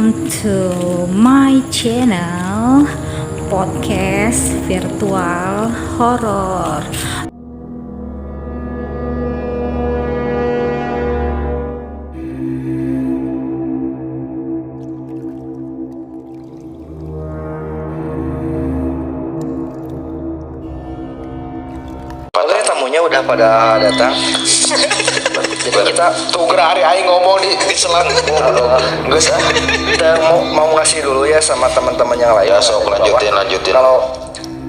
Welcome to my channel podcast virtual horror. Padahal tamunya udah pada datang. Jadi kita tuh hari aing ngomong di selang. Enggak sih. Kita mau ngasih dulu ya sama teman-teman yang lain. Ya, sok lanjutin.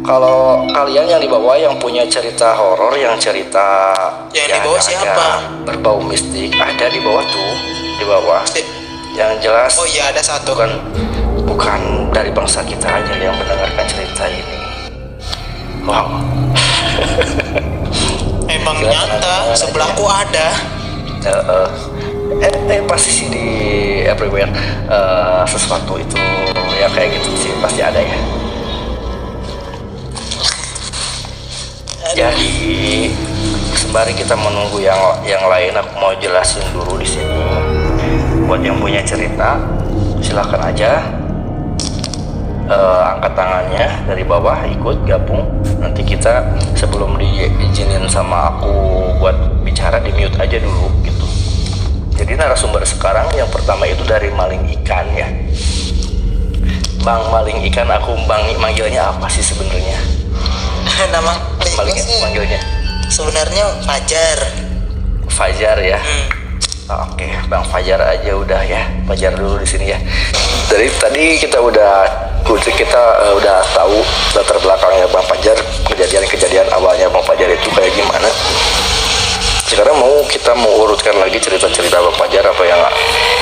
Kalau kalian yang di bawah yang punya cerita horor, yang cerita Yang di bawah siapa? Berbau mistik, ada di bawah tuh, di bawah. Yang jelas. Oh iya, ada satu. Bukan dari bangsa kita aja yang mendengarkan cerita ini. Wow. Emang nyata, sebelahku ada. Pasti sih di everywhere sesuatu itu ya kayak gitu sih pasti ada ya. Jadi sembari kita menunggu yang lain, aku mau jelasin dulu di sini. Buat yang punya cerita, silakan aja angkat tangannya dari bawah, ikut gabung. Nanti kita sebelum diizinin sama aku buat bicara, di mute aja dulu gitu. Jadi narasumber sekarang yang pertama itu dari Maling Ikan ya. Bang Maling Ikan, aku manggilnya apa sih sebenarnya? Nama Maling manggilnya sebenarnya Fajar. Fajar ya. Oke, Bang Fajar aja udah ya. Fajar dulu di sini ya. Dari tadi kita udah tahu latar belakangnya Bang Fajar, kejadian awalnya Bang Fajar itu kayak gimana. Sekarang kita mau urutkan lagi cerita-cerita Bang Fajar, apa yang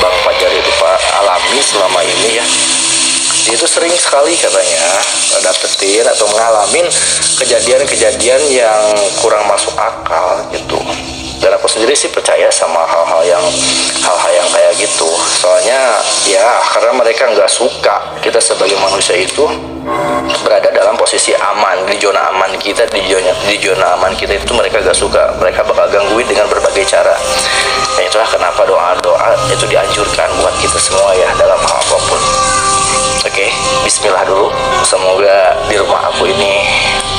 Bang Fajar itu alami selama ini ya. Dia itu sering sekali katanya dapetin atau ngalamin kejadian-kejadian yang kurang masuk akal gitu. Dan aku sendiri sih percaya sama hal-hal yang kayak gitu. Soalnya ya karena mereka nggak suka kita sebagai manusia itu berada dalam posisi aman, di zona aman kita, di zona aman kita itu mereka gak suka. Mereka bakal gangguin dengan berbagai cara. Dan itulah kenapa doa-doa itu dianjurkan buat kita semua ya dalam hal apapun. Oke, bismillah dulu. Semoga di rumah aku ini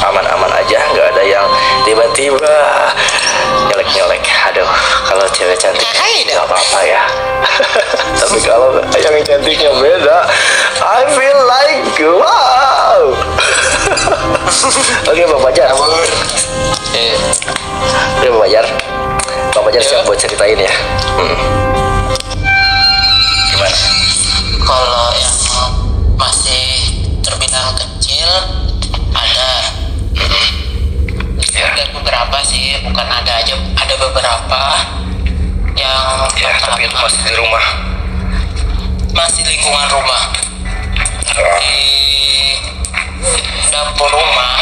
aman-aman aja, nggak ada yang tiba-tiba nyelek-nyelek. Aduh, kalau cewek cantik nggak apa-apa ya. Tapi kalau yang cantiknya beda, I feel like wow. Oke, Bang Fajar. Oke, Bang Fajar siap buat ceritain ya. Gimana? Kalau yang masih terbilang kecil ada. Ada beberapa sih, bukan ada aja, ada beberapa yang Ya, tapi itu masih di rumah. masih lingkungan rumah. Di dapur rumah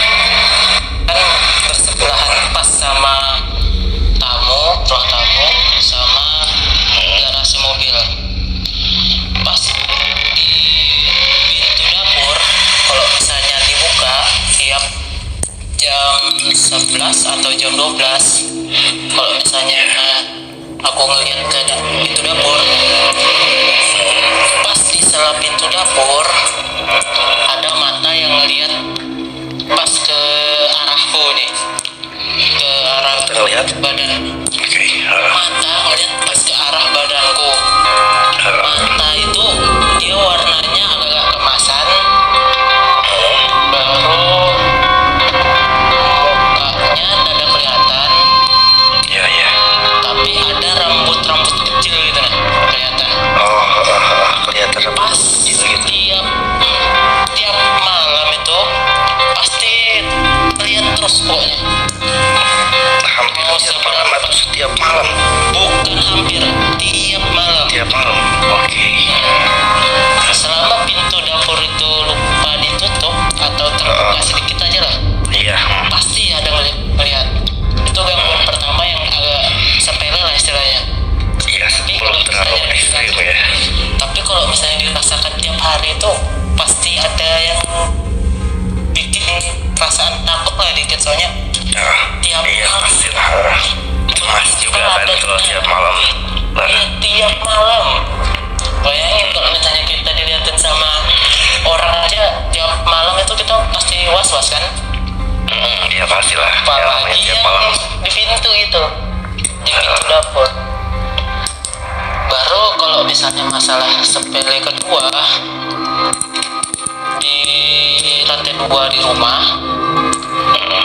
kan bersebelahan pas sama ruang tamu sama garasi mobil. Pas di pintu dapur, kalau misalnya dibuka tiap jam 11 atau jam 12, kalau misalnya aku ngeliat ke pintu dapur, pas di sela pintu dapur ada mata yang ngeliat pas ke arahku nih, ke arah badan. Mata ngeliat pas ke arah badanku. Mata itu dia warnanya agak kemasan, baru mukanya ada kelihatan. Iya. Tapi ada rambut kecil gitu nah, kelihatan. Kelihatan Pas gitu. tiap malam itu pasti lihat terus pokoknya. Hampir Mau setiap seberapa- malam atau setiap malam? Bukan hampir, tiap malam. Tiap malam. Oke. Selama pintu dapur itu lupa ditutup atau terbuka sedikit aja lah, Iya. pasti ada ngelihat. Itu gangguan pertama yang agak sepele lah istilahnya. Iya, belum terlalu ekstrim ya. Tapi kalau misalnya dirasakan tiap hari itu pasti ada yang bikin perasaan takut lah dikit, soalnya tiap Iya malam. pastilah. Mas juga kan kalau tiap malam. Iya, tiap malam. Bayangin kalau misalnya kita misalnya masalah sepele kedua, di lantai 2 di rumah,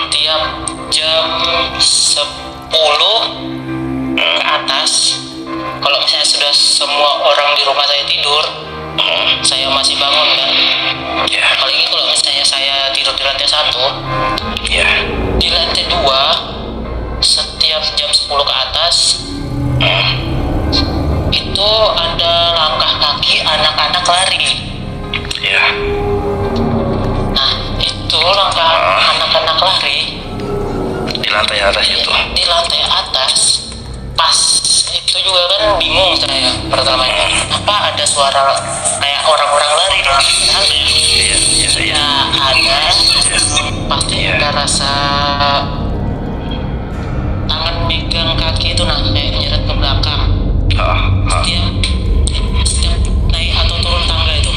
tiap jam 10 ke atas, kalau misalnya sudah semua orang di rumah saya tidur, saya masih bangun kan. Apalagi kalau misalnya saya tidur di lantai 1, di lantai 2 setiap jam 10 ke atas itu ada langkah kaki anak-anak lari. Nah, itu langkah anak-anak lari Di lantai atas itu. di lantai atas. Pas itu juga kan bingung saya pertamanya, apa ada suara kayak orang-orang lari di sana. Ya ada, pasti ada rasa tangan megang kaki itu, nah kayak nyeret ke belakang. Setiap naik atau turun tangga itu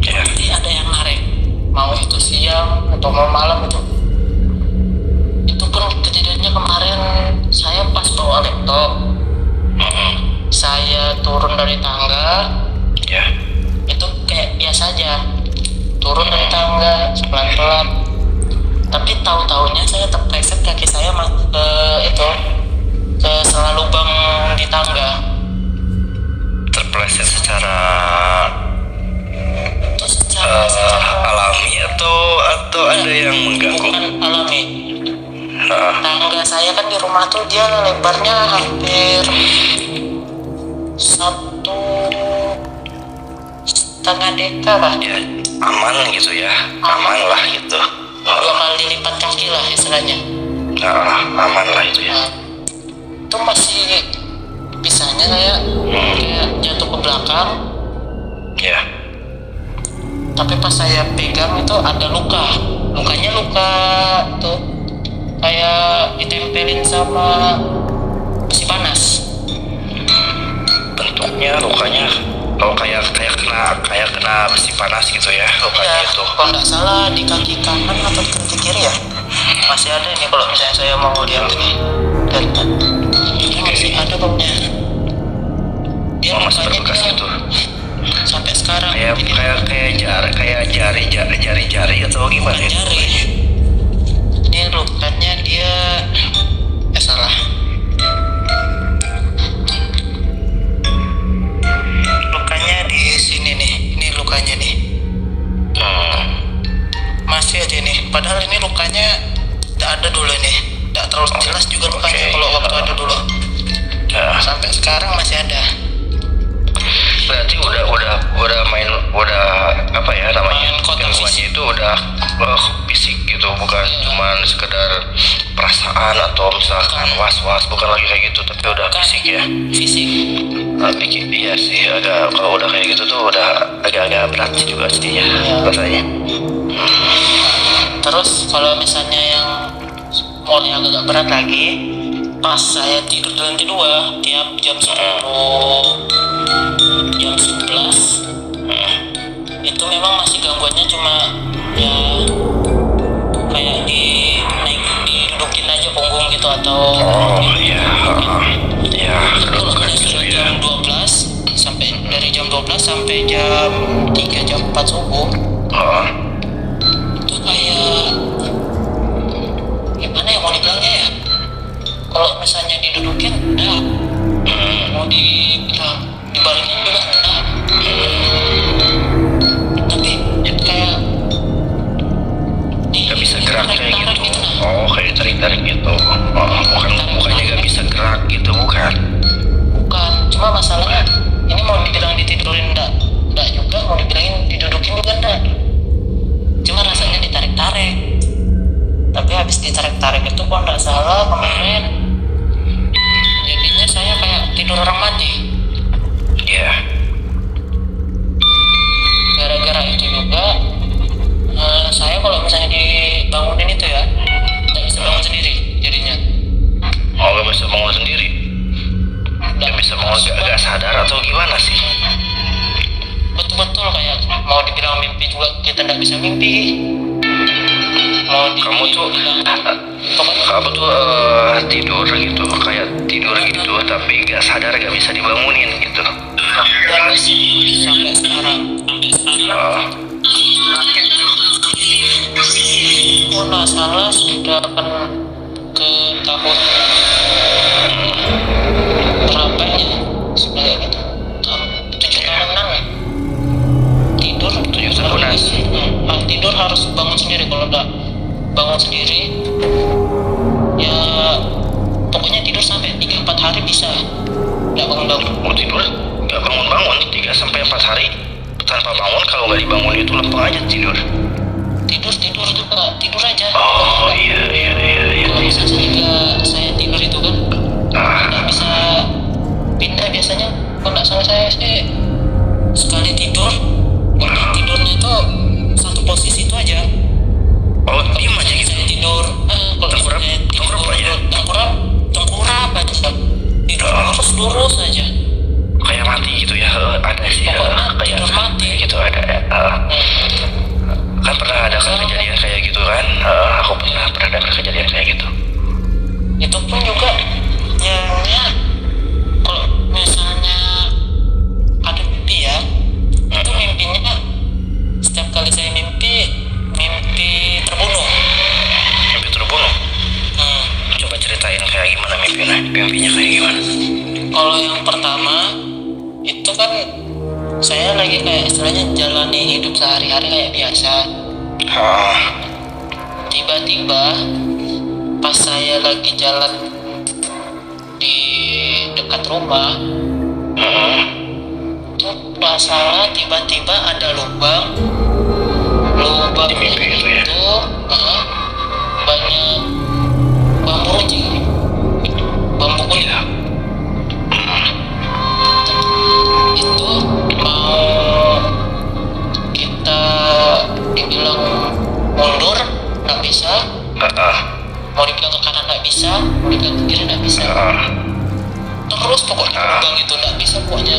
pasti ada yang narik, mau itu siang atau mau malam. Itu pun kejadiannya kemarin saya pas bawa laptop, saya turun dari tangga, itu kayak biasa aja, turun dari tangga pelan-pelan, tapi tahu-taunya saya terpleset, kaki saya masuk ke salah lubang di tangga. Terpleset secara alami atau ada yang mengganggu? Bukan alami. Tangga saya kan di rumah tuh dia lebarnya hampir 1,5 deka lah. Aman gitu ya, aman lah gitu. 2 kali lipat kaki lah istilahnya. Aman lah itu ya. Itu masih bisanya saya kayak jatuh ke belakang. Tapi pas saya pegang itu ada lukanya luka tuh kayak ditempelin sama besi panas. Bentuknya lukanya kayak kena besi panas gitu ya, lukanya itu. Kalau nggak salah di kaki kanan atau di kaki kiri ya, masih ada ini. Kalau misalnya saya mau lihat ini, masih ada pokoknya. Dia masih lukanya berbekas dia gitu. sampai sekarang. Kayak jari atau gimana ya? Jari. Ini lukanya dia salah. Lukanya di sini nih. Ini lukanya nih. Masih aja nih. Padahal ini lukanya tidak ada dulu nih. Tidak terlalu jelas juga lukanya kalau waktu ada dulu. Sampai sekarang masih ada. Berarti udah apa ya namanya, gangguannya itu udah fisik gitu, bukan cuman sekedar perasaan atau misalkan was-was, bukan lagi kayak gitu, tapi udah fisik ya. Fisik. Iya sih, kalau udah kayak gitu tuh udah agak berat sih juga jadinya rasanya. Terus kalau misalnya yang mulai agak berat lagi, pas saya tidur di lantai 2 tiap jam 10 jam 11 itu memang masih gangguannya, cuma ya kayak didudukin aja punggung gitu atau kalau sudah jam 12 sampai dari jam 12 sampai jam 3 jam 4 subuh itu kayak gimana ya mau dibilangnya ya, kalau misalnya didudukin enggak, mau dibalikin juga enggak, tapi kayak Gak bisa gerak kayak gitu. nah. Kayak tarik-tarik gitu. Bukannya gak bisa gerak gitu, bukan? Bukan, cuma masalahnya ini mau dibilang ditidurin enggak juga, mau dibilangin didudukin juga enggak, cuma rasanya ditarik-tarik. Tapi habis ditarik-tarik itu kok enggak salah kemarin jadinya saya kayak tidur orang mati. Gara-gara itu juga saya kalau misalnya dibangunin itu ya nggak bisa bangun sendiri jadinya. Gak bisa bangun sendiri? Gak bisa bangun, gak sadar atau gimana sih? Betul-betul kayak mau dibilang mimpi juga kita nggak bisa mimpi. Kamu tuh tidur gitu, kayak tidur gitu, tapi gak sadar, gak bisa dibangunin gitu. terus sampai sekarang. Oh, nggak salah sudah akan ke tahun berapa ya? Sebenarnya gitu. 7 tahunan. Tidur 7 tahunan. Tidur harus bangun sendiri. Kalau nggak bangun sendiri, ya pokoknya tidur sampai 3-4 hari bisa. Nggak bangun-bangun. Mau tidur nggak bangun-bangun 3-4 hari tanpa bangun. Kalau nggak dibangun itu lempeng aja tidur. Tidur juga tidur aja. Oh iya. Kalau misalnya saya tidur itu kan nggak bisa pindah biasanya. Kalau nggak salah saya sih sekali tidur, untuk tidurnya itu satu posisi itu aja. Oh, diem aja gitu. Saya tidur, kalau Tengkurap aja. Tengkurap aja. Tidur lurus aja. Kayak mati gitu ya. Ada sih Pokoknya kayak tidur mati. gitu ada. Kan pernah ada kan kejadian kayak gitu kan. Aku pernah dengar kejadian kayak gitu. Itu pun juga ya kalau misalnya ada mimpi ya, itu mimpinya setiap kali saya mimpi terbunuh. Mimpi terbunuh. Coba ceritain kayak gimana mimpinya kayak gimana. Kalau yang pertama itu kan saya lagi kayak istilahnya jalani hidup sehari-hari kayak biasa. Tiba-tiba pas saya lagi jalan di dekat rumah, itu nggak salah tiba-tiba ada lubang Di mimpi itu ya? banyak bambu runcing, bambu kuning. Itu mau kita dibilang mundur nggak bisa, mau dibilang ke kanan nggak bisa, mau dibilang ke kiri nggak bisa. Terus pokoknya lubang itu nggak bisa, pokoknya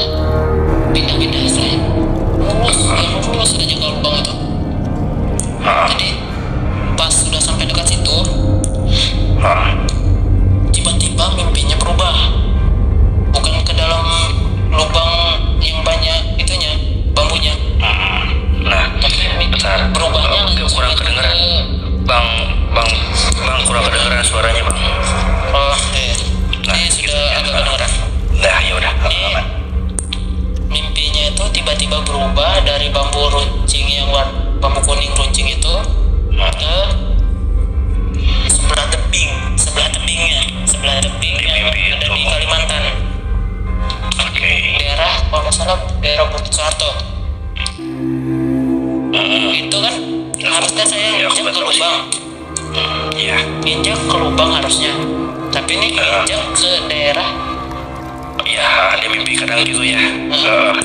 pindah-pindah istilahnya lurus aja ke lubang itu. Jadi pas sudah sampai dekat situ, tiba-tiba mimpinya berubah, bukan ke dalam lubang yang banyak itunya bambunya. Bentar. Berubahnya Kurang kedengeran. Bang, kurang kedengeran suaranya bang. Ini sudah agak kedengeran. Nah, ya udah. Mimpinya itu tiba-tiba berubah dari bambu runcing bambu kuning runcing itu ke sebelah tebing yang ada di Kalimantan. Daerah kalau nggak salah daerah Bukit Soeharto. Itu kan harusnya saya injak ke lubang. Injak ke lubang harusnya, tapi ini injak ke daerah. Ya, di mimpi kadang gitu ya.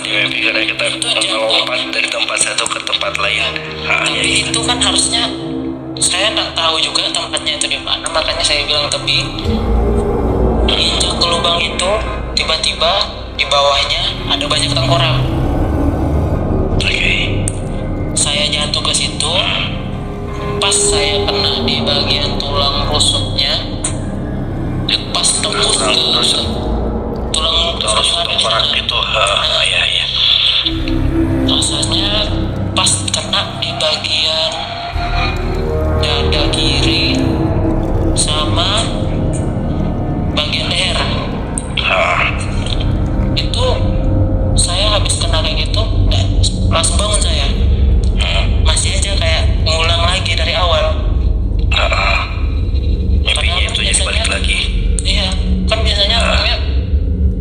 Di mimpi kadang kita lompat dari tempat satu ke tempat lain. Itu kan harusnya saya nggak tahu juga tempatnya itu di mana, makanya saya bilang tebing. Injak ke lubang itu, tiba-tiba di bawahnya ada banyak tengkorak. Saya jatuh ke situ, pas saya kena di bagian tulang rusuknya, pas tembus ke tulang rusuk tengkorak itu. Ya. Rasanya pas kena di bagian dada kiri sama bagian leher. Itu saya habis kena kayak gitu, langsung bangun saya. Masih aja kayak ngulang lagi dari awal. Mimpinya itu jadi balik lagi. Iya, kan biasanya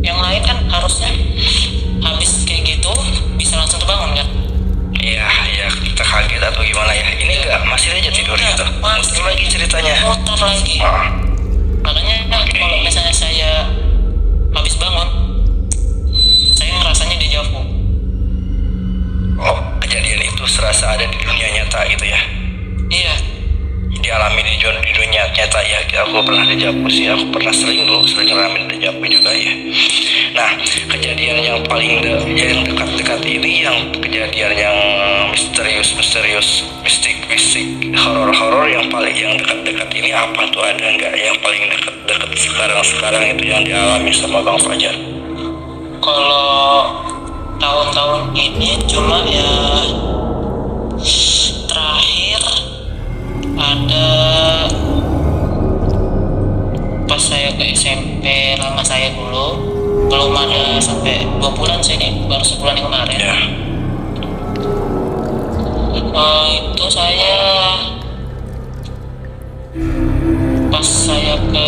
yang lain kan harusnya habis kayak gitu bisa langsung terbangun kan. Iya, kita kaget atau gimana ya. Ini enggak, masih aja tidur gitu. Muter lagi ceritanya. Muter lagi. Makanya kalau misalnya saya habis bangun, saya ngerasanya deja vu. Oh, kejadian itu serasa ada di dunia nyata gitu ya? Iya. Dialami di dunia nyata ya. Aku pernah deja vu sih. Aku pernah sering ngalamin deja vu juga ya. Nah, kejadian yang paling yang dekat-dekat ini, yang kejadian yang misterius, mistik, horor yang dekat-dekat ini apa tuh, ada nggak yang paling dekat sekarang itu yang dialami sama Bang Fajar? Kalau ini cuma ya terakhir ada pas saya ke SMP lama saya dulu, belum ada sampai 2 bulan sih, ini baru sebulan yang kemarin. Itu saya pas saya ke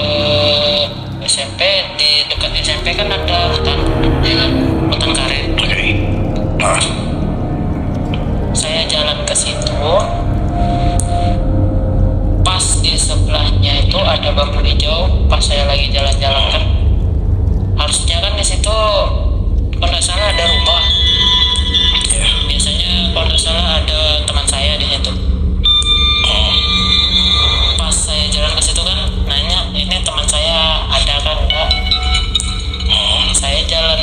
SMP, di dekat SMP kan ada hutan, ya kan, hutan karet. Saya jalan ke situ, pas di sebelahnya itu ada bambu hijau. Pas saya lagi jalan-jalan kan, harusnya kan di situ kalau nggak salah ada rumah. Biasanya kalau nggak salah ada teman saya di situ. Pas saya jalan ke situ kan, nanya ini teman saya ada kan enggak. Saya jalan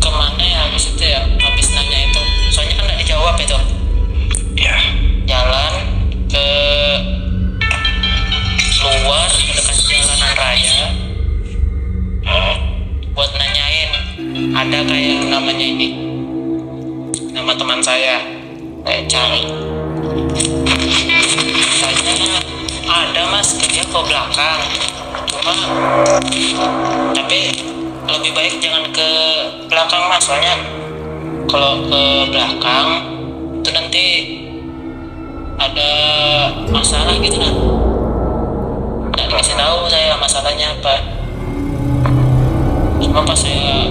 kemana ya habis itu ya, habis nanya itu, soalnya kan nggak dijawab itu. Jalan ke luar dekat jalanan raya, buat nanyain ada kayak namanya ini, nama teman saya, kayak cari. Tanya ada mas, dia ke belakang, cuma tapi lebih baik jangan ke belakang mas, soalnya kalau ke belakang itu nanti ada masalah gitu kan. Nggak dikasih tahu saya masalahnya apa. Cuma pas saya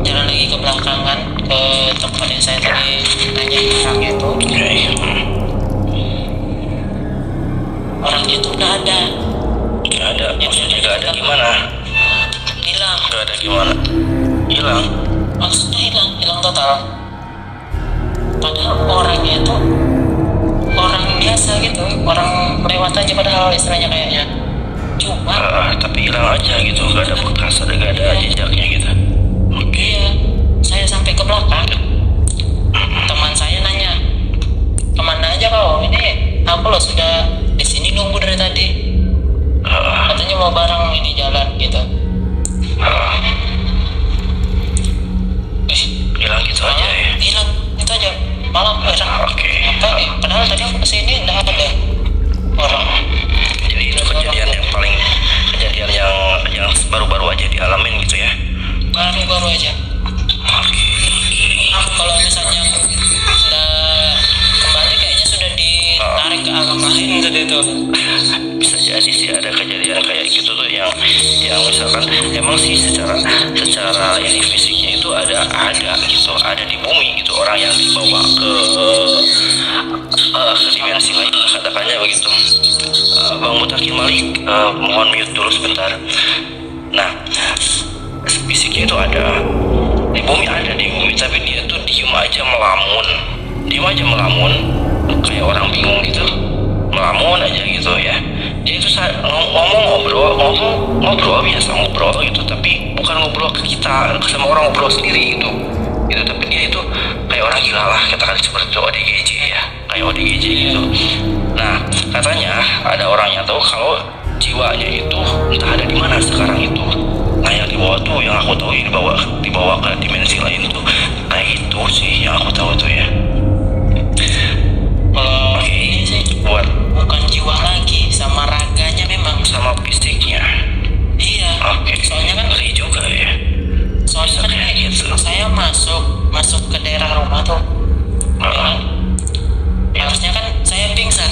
jalan lagi ke belakang kan, ke tempat yang saya tadi nanya orangnya itu, orangnya itu nggak ada. Maksudnya nggak ada gimana? Hilang. Nggak ada gimana? Hilang? Maksudnya hilang total. Padahal orangnya itu orang biasa gitu, orang lewat aja padahal istilahnya kayaknya. Cuma tapi hilang aja gitu, nggak ada bekas, nggak ada jejaknya gitu. Iya, saya sampai ke belakang, teman saya nanya, kemana aja kau? Ini aku loh sudah di sini nunggu dari tadi. Katanya mau bareng ini jalan gitu. Hilang gitu aja ya? Hilang itu aja, malah heran. Apa nih? Padahal tadi aku kesini nggak ada orang. Jadi itu kejadian yang baru-baru aja dialamin gitu ya? Baru-baru aja. Kalau misalnya udah kembali kayaknya sudah ditarik ke alam lain tadi itu. Bisa jadi sih ada kejadian kayak gitu tuh yang misalkan emang sih secara ini fisiknya itu ada gitu, ada di bumi gitu, orang yang dibawa ke dimensi lain, katakannya begitu. Bang Mutakin Malik, mohon mute dulu sebentar. Nah, fisiknya itu ada di bumi, tapi dia tuh diem aja melamun kayak orang bingung gitu, melamun aja gitu ya. Dia itu ngobrol biasa ngobrol gitu, tapi bukan ngobrol ke kita, sama orang ngobrol sendiri gitu, tapi dia itu kayak orang gila lah, katakan seperti itu, ODGJ ya, kayak ODGJ gitu. Nah, katanya ada orang yang tahu kalau jiwanya itu entah ada di mana sekarang itu. Nah, yang dibawa tuh, yang aku tahu yang dibawa ke dimensi lain tuh kayak itu sih yang aku tahu tuh ya. Ini sih bukan jiwa lagi, sama raganya memang, sama fisiknya. Iya. Soalnya kan ngeri juga ya. Soalnya kan gitu. Saya masuk ke daerah rumah tuh. Ya kan? Harusnya kan saya pingsan.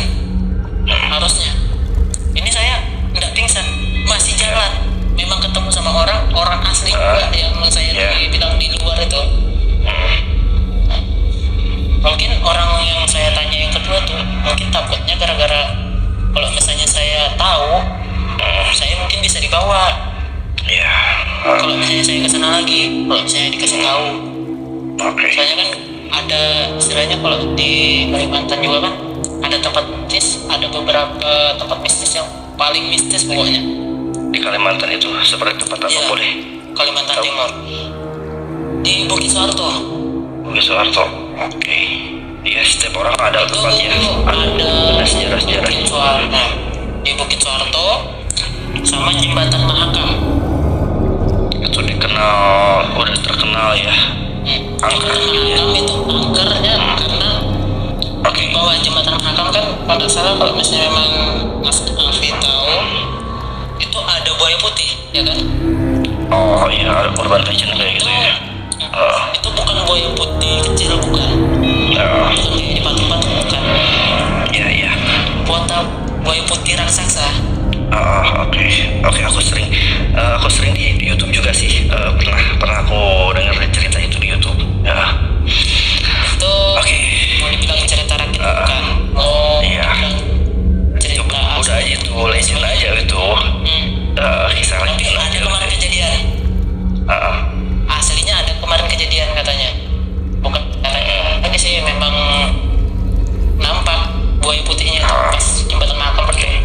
Harusnya. Ini saya nggak pingsan, masih jalan. Memang ketemu sama orang asli juga yang saya bilang di luar itu. Mungkin orang yang saya tanya yang kedua tuh mungkin takutnya gara-gara kalau misalnya saya tahu, saya mungkin bisa dibawa. Kalau misalnya saya kesana lagi, kalau misalnya dikasih tahu. Soalnya kan ada istilahnya kalau di Kalimantan juga kan ada tempat mistis, ada beberapa tempat mistis yang paling mistis pokoknya. Di Kalimantan itu seperti tempat apa boleh? Kalimantan Timur. Di Bukit Soeharto. Oke. Iya, setiap orang ada tempatnya. Ada sejarah-sejarah. Di Bukit Soeharto sama Jembatan Mahakam. Itu udah terkenal ya. Angker. Mahakam itu angkernya karena Oke. di bawah jembatan Mahakam kan pada salah kalau misalnya memang Mas Alfi tahu itu ada buaya putih ya kan. Oh iya, ada korban legend kayak gitu ya. Itu bukan buaya putih kecil, bukan bukan kayak di patung-patung, bukan. Iya. Buaya putih raksasa. Oke, aku sering di YouTube juga sih. Pernah aku dengar cerita itu di YouTube. Ya. Itu Oke. mau dibilang cerita rakyat bukan, mau Iya. dibilang cerita Udah itu legend aja itu. Kisah Tapi legend ada aja. kemarin kejadian. Aslinya ada kemarin kejadian katanya. Bukan katanya lagi sih, memang nampak buaya putihnya itu pas jembatan Mahakam bertemu.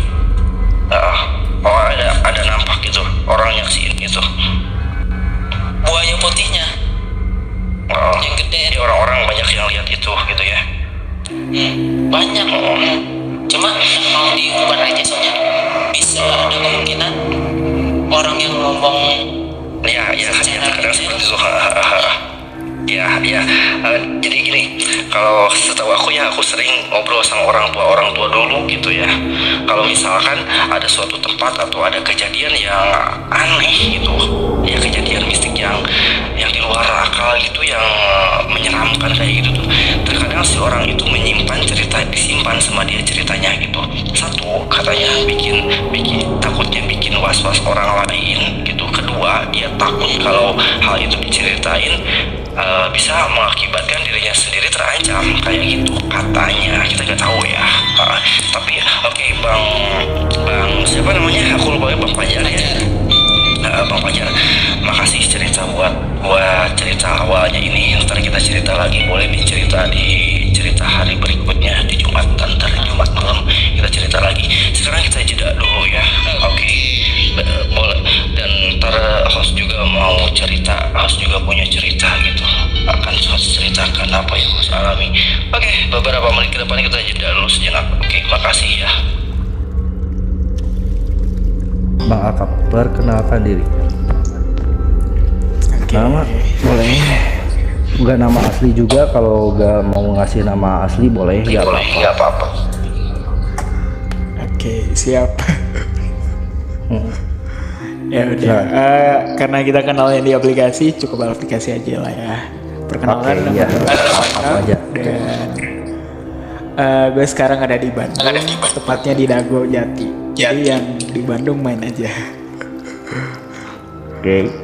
Oh ada nampak gitu orang nyaksiin gitu. Buaya putihnya yang gede. Jadi orang-orang banyak yang lihat itu gitu ya. Banyak. Cuma nggak mau diumbar aja soalnya bisa ada kemungkinan orang yang ngomong. Ya terkadang seperti itu. Ya, jadi gini, kalau setahu aku sering ngobrol sama orang tua dulu gitu ya. Kalau misalkan ada suatu tempat atau ada kejadian yang aneh gitu, ya kejadian mistik yang di luar akal gitu, yang menyeramkan kayak gitu tuh, terkadang si orang itu disimpan sama dia ceritanya gitu. Satu, katanya bikin takutnya bikin was-was orang lain gitu. Kedua, dia takut kalau hal itu diceritain bisa mengakibatkan dirinya sendiri terancam kayak gitu katanya. Kita nggak tahu ya. Tapi oke, bang siapa namanya, aku lupa ya, Bang Fajar ya. Bang Fajar, makasih cerita buat cerita awalnya ini. Ntar kita cerita lagi, boleh dicerita di cerita hari berikutnya di Jumat, ntar Jumat malam kita cerita lagi. Sekarang kita jeda dulu ya. Oke. Boleh. Dan ntar host juga punya cerita gitu, akan host ceritakan apa yang host alami. Oke, beberapa menit ke depan kita jeda dulu sejenak. Oke, makasih ya. Bang Akap, perkenalkan diri. Nama boleh, nggak nama asli juga. Kalau nggak mau ngasih nama asli boleh, nggak apa-apa. Nggak apa-apa. Oke, siap. Ya udah, karena kita kenalnya di aplikasi, cukup aplikasi aja lah ya. Perkenalkan, Oke, iya. Apa aja. Dan gue sekarang ada di Bandung, tepatnya di Dago Jati. Jadi yang di Bandung main aja. Oke.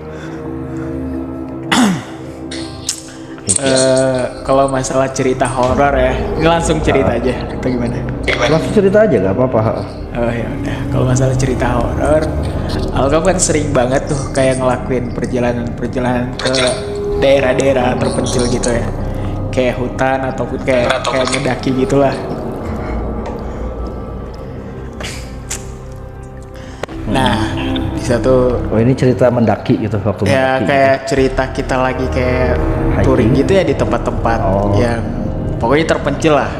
Kalau masalah cerita horor ya, ini langsung cerita aja atau gimana? Langsung cerita aja, nggak apa-apa. Oh ya udah, kalau masalah cerita horor, Alkam kan sering banget tuh kayak ngelakuin perjalanan ke daerah-daerah terpencil gitu ya, kayak hutan ataupun kayak mendaki gitulah. Nah, di satu Oh, ini cerita mendaki gitu waktu ya mendaki. kayak cerita kita lagi kayak Hiking? touring gitu ya di tempat-tempat yang pokoknya terpencil lah.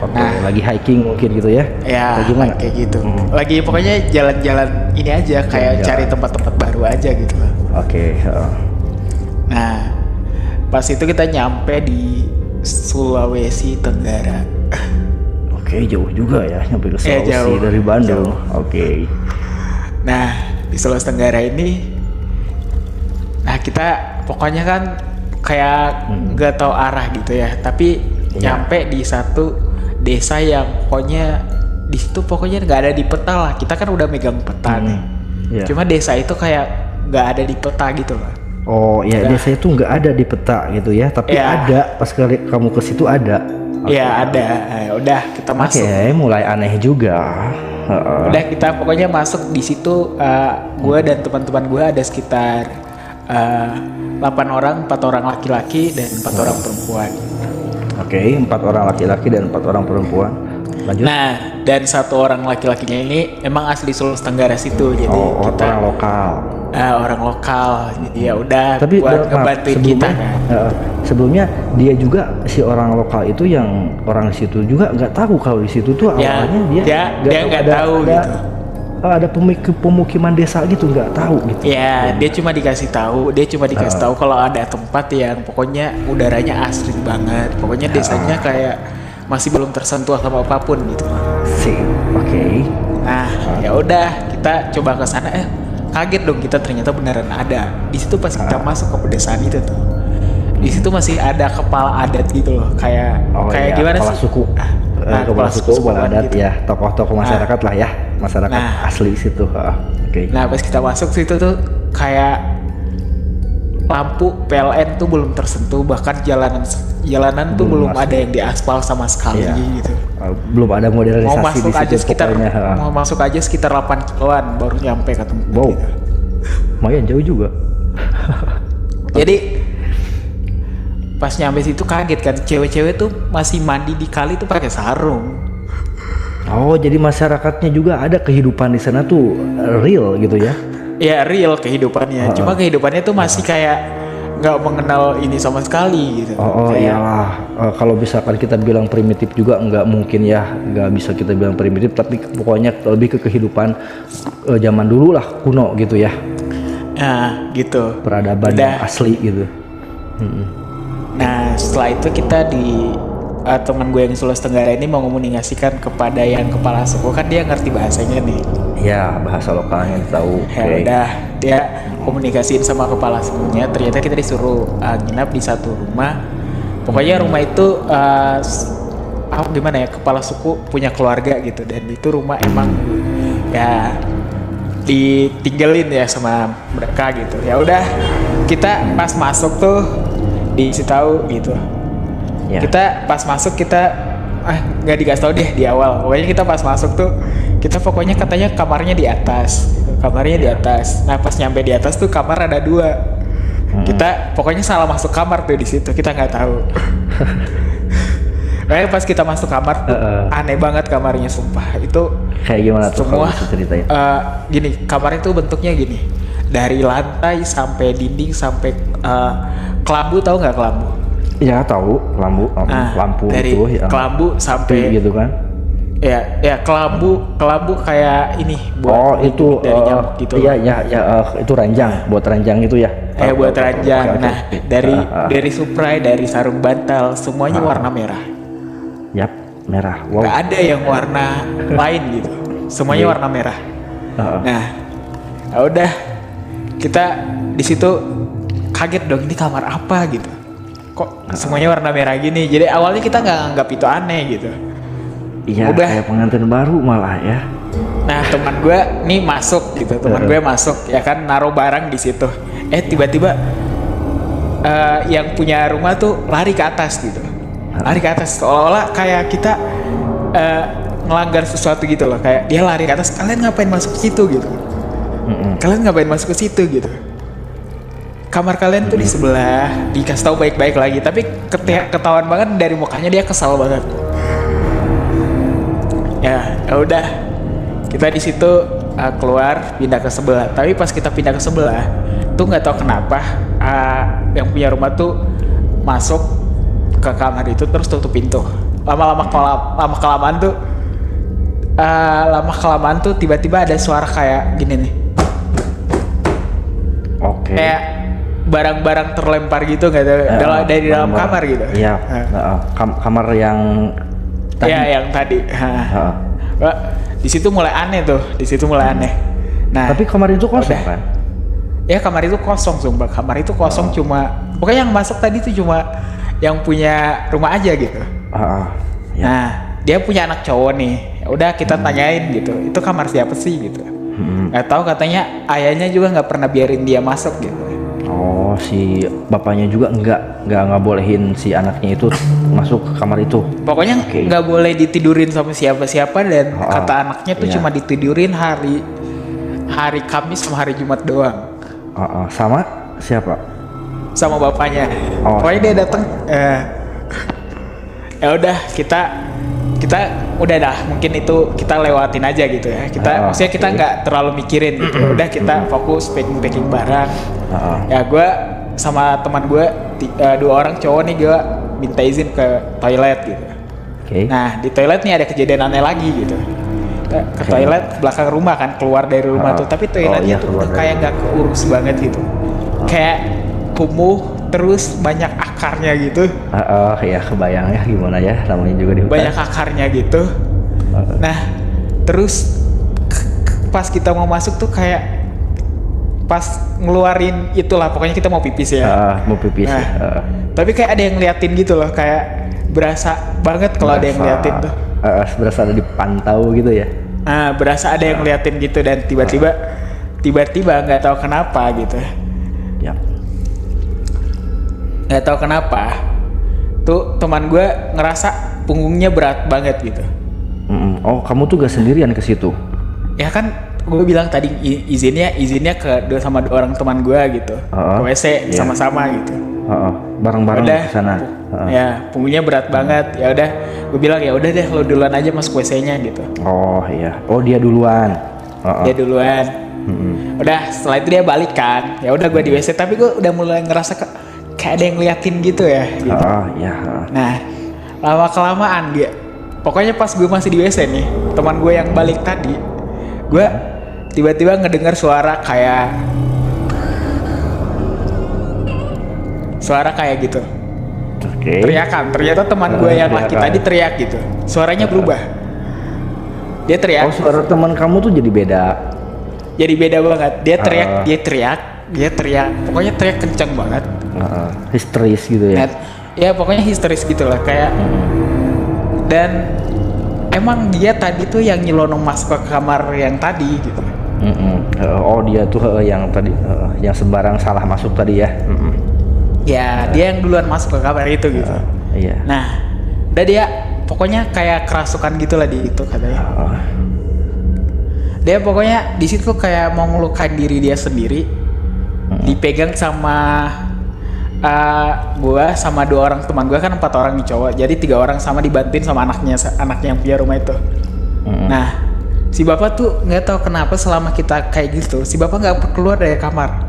Oke, Nah. lagi hiking mungkin gitu ya? Ya, Atau gimana? kayak gitu. Lagi pokoknya jalan-jalan ini aja, kayak Jalan-jalan. cari tempat-tempat baru aja gitu. Oke. Nah, pas itu kita nyampe di Sulawesi Tenggara. Oke, jauh juga ya nyampe ke Sulawesi jauh. dari Bandung. Jauh. Oke. Nah, di Sulawesi Tenggara ini, nah kita pokoknya kan kayak nggak tahu arah gitu ya, tapi nyampe di satu desa yang pokoknya di situ pokoknya nggak ada di peta lah. Kita kan udah megang peta nih. Iya. Cuma desa itu kayak nggak ada di peta gitu loh. Oh ya, Udah. desa itu nggak ada di peta gitu ya, tapi Iya. ada pas kali kamu ke situ ada. Iya ada. Udah kita Oke, masuk. mulai aneh juga. Udah kita pokoknya masuk di situ. Gue dan teman-teman gue ada sekitar 8 orang, 4 orang laki-laki dan 4 orang perempuan. Oke, 4 orang laki-laki dan 4 orang perempuan. Lanjut. Nah, dan 1 orang laki-lakinya ini emang asli Sulawesi Tenggara situ, jadi kita orang lokal. orang lokal. Jadi ya udah Tapi buat maaf, ngebantuin kita kan. sebelumnya dia juga si orang lokal itu yang orang di situ juga nggak tahu kalau di situ tuh Ya, awalnya dia nggak tahu gitu. ada pemukiman desa gitu, nggak tahu gitu. Ya, dia cuma dikasih tahu kalau ada tempat yang pokoknya udaranya asri banget. Pokoknya desanya kayak masih belum tersentuh sama apapun gitu. Sip, oke. Nah, ya udah kita coba ke sana. Kaget dong kita, ternyata beneran ada. Di situ pas kita masuk ke pedesaan itu tuh, di situ masih ada kepala adat gitu loh, kayak gimana kepala sih? suku. Kepala suku, kepala adat gitu. ya, tokoh-tokoh masyarakat lah ya, masyarakat asli situ. Oke. Nah, pas kita masuk situ tuh kayak lampu PLN tuh belum tersentuh, bahkan jalanan tuh belum ada yang diaspal sama sekali gitu. Belum ada modernisasi Mau masuk di situ aja sekitar pokoknya. mau masuk aja sekitar 8 kiloan baru nyampe ke tempat. Wow. Gitu. Lumayan jauh juga. Jadi pas nyampe situ kaget kan, cewek-cewek tuh masih mandi di kali tuh pakai sarung. Oh, jadi masyarakatnya juga ada kehidupan di sana tuh real gitu ya? Ya real kehidupannya, cuma kehidupannya tuh masih kayak nggak mengenal ini sama sekali gitu. Iyalah, kalau misalkan kita bilang primitif juga nggak mungkin ya, nggak bisa kita bilang primitif, tapi pokoknya lebih ke kehidupan zaman dulu lah, kuno gitu ya. Nah gitu. Peradaban yang asli gitu. Nah setelah itu kita teman gue yang Sulawesi Tenggara ini mau komunikasikan kepada yang kepala suku, kan dia ngerti bahasanya nih. Ya, bahasa lokalnya tahu. Ya udah, dia komunikasiin sama kepala sukunya. Ternyata kita disuruh nginap di satu rumah. Pokoknya rumah itu gimana ya, kepala suku punya keluarga gitu, dan itu rumah emang ya ditinggalin ya sama mereka gitu. Ya udah, kita pas masuk tuh dikasih tahu gitu. Ya. Kita pas masuk kita nggak dikasih tahu deh di awal. Pokoknya kita pas masuk tuh kita pokoknya katanya kamarnya di atas gitu. Kamarnya di atas. Nah pas nyampe di atas tuh kamar ada 2. Kita pokoknya salah masuk kamar tuh di situ, kita nggak tahu. Makanya pas kita masuk kamar tuh aneh banget kamarnya, sumpah. Itu kayak gimana tuh semua kalau bisa ceritain? gini, kamar itu bentuknya gini, dari lantai sampai dinding sampai kelambu, tahu nggak kelambu? Ya tahu, lampu dari itu ya. kelambu sampai gitu kan? Ya kelambu kayak ini buat itu dari nyamuk gitu. Iya itu ranjang, buat ranjang itu ya. Buat ranjang. Oke. Nah, dari supray, dari sarung bantal, semuanya warna merah. Yap, merah. Wow. Gak ada yang warna lain gitu. Semuanya warna merah. Nah, ya udah, kita di situ kaget dong, ini kamar apa gitu. Kok semuanya warna merah gini? Jadi awalnya kita nggak anggap itu aneh gitu. Iya, kayak pengantin baru malah ya. Nah teman gue nih masuk gitu, teman gue masuk ya kan, naruh barang di situ. Tiba-tiba yang punya rumah tuh lari ke atas gitu, lari ke atas seolah-olah kayak kita melanggar sesuatu gitu loh. Kayak dia lari ke atas, kalian ngapain masuk ke situ gitu? Kalian ngapain masuk ke situ gitu? Kamar kalian tuh di sebelah, dikasih tahu baik-baik lagi, tapi ketahuan banget dari mukanya dia kesal banget. Ya udah, kita di situ keluar pindah ke sebelah. Tapi pas kita pindah ke sebelah, tuh nggak tahu kenapa yang punya rumah tuh masuk ke kamar itu terus tutup pintu. Lama kelamaan tuh tiba-tiba ada suara kayak gini nih. Oke. Kayak barang-barang terlempar gitu, nggak tahu dari dalam kamar gitu. Iya. Kamar yang tadi. Iya, yang tadi. Di situ mulai aneh tuh, Nah, tapi kamar itu kosong kan? Ya kamar itu kosong, sumpah. Kamar itu kosong, cuma pokoknya yang masuk tadi tuh cuma yang punya rumah aja gitu. Ya. Nah, dia punya anak cowok nih. Ya udah kita tanyain gitu, itu kamar siapa sih gitu. Nggak tahu, katanya ayahnya juga nggak pernah biarin dia masuk gitu. Oh, si bapaknya juga nggak bolehin si anaknya itu masuk ke kamar itu. Pokoknya nggak boleh ditidurin sama siapa-siapa, dan kata anaknya tuh cuma ditidurin hari Kamis sama hari Jumat doang. Sama siapa? Sama bapaknya. Pokoknya dia datang. Ya udah, kita udah dah, mungkin itu kita lewatin aja gitu ya. Maksudnya kita nggak terlalu mikirin gitu. Udah, kita fokus packing barang. Ya gue sama teman gue 2 orang cowok nih, gue minta izin ke toilet gitu. Nah di toilet nih ada kejadian aneh lagi gitu. ke toilet belakang rumah kan, keluar dari rumah tuh, tapi toiletnya tuh udah kayak nggak keurus banget gitu, kayak kumuh terus banyak akarnya gitu. Ya kebayang ya gimana ya, namanya juga di hutan. Banyak akarnya gitu. Nah terus pas kita mau masuk tuh kayak pas ngeluarin itulah, pokoknya kita mau pipis ya. Mau pipis. Nah, tapi kayak ada yang ngeliatin gitu loh, kayak berasa banget kalau ada yang ngeliatin tuh. Berasa ada dipantau gitu ya. Berasa ada yang ngeliatin gitu, dan tiba-tiba nggak tahu kenapa gitu. Ya. Nggak tahu kenapa tuh teman gue ngerasa punggungnya berat banget gitu. Oh, kamu tuh gak sendirian ke situ? Ya kan gue bilang tadi izinnya ke sama orang teman gue gitu, ke WC sama-sama gitu. Bareng-bareng ke sana. Ya, punggungnya berat banget. Ya udah, gue bilang ya udah deh lo duluan aja masuk WC-nya gitu. Oh iya. Oh dia duluan. Dia duluan. Udah, setelah itu dia balik kan. Ya udah gue di WC, tapi gue udah mulai ngerasa kayak ada yang ngeliatin gitu ya. Gitu. Iya. Nah, lama kelamaan dia. Pokoknya pas gue masih di WC nih, teman gue yang balik tadi, gue tiba-tiba ngedengar suara kayak gitu. Teriakan. Ternyata teman gue yang laki tadi teriak gitu. Suaranya berubah. Dia teriak. Oh, suara teman kamu tuh jadi beda. Jadi beda banget. Dia teriak. Pokoknya teriak kencang banget. Histeris gitu ya. Ya pokoknya histeris gitu lah kayak. Dan emang dia tadi tuh yang nyelonong masuk ke kamar yang tadi gitu. Oh dia tuh yang tadi yang sembarang salah masuk tadi ya. Ya dia yang duluan masuk ke kamar itu gitu. Iya. Nah, udah dia pokoknya kayak kerasukan gitulah di itu katanya. Dia pokoknya di situ kayak mau ngelukain diri dia sendiri. Dipegang sama gua sama 2 orang teman gua, kan 4 orang nih cowok. Jadi 3 orang sama dibantuin sama anaknya yang punya rumah itu. Nah, si bapak tuh nggak tahu kenapa selama kita kayak gitu, si bapak nggak keluar dari kamar.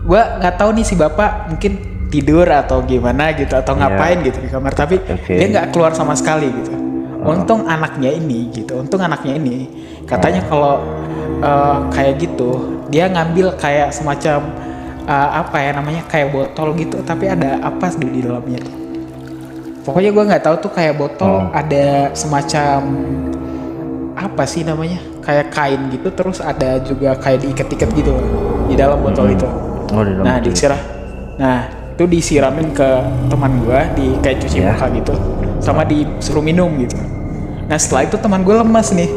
Gua nggak tahu nih si bapak mungkin tidur atau gimana gitu atau ngapain gitu di kamar, tapi dia nggak keluar sama sekali gitu. Untung anaknya ini katanya kalau kayak gitu dia ngambil kayak semacam apa ya namanya, kayak botol gitu, tapi ada apa di dalamnya. Pokoknya gue nggak tahu tuh kayak botol ada semacam apa sih namanya, kayak kain gitu, terus ada juga kayak diikat-ikat gitu di dalam botol itu. Nah itu disiramin ke teman gue, di kayak cuci muka gitu, sama disuruh minum gitu. Nah setelah itu teman gue lemas nih,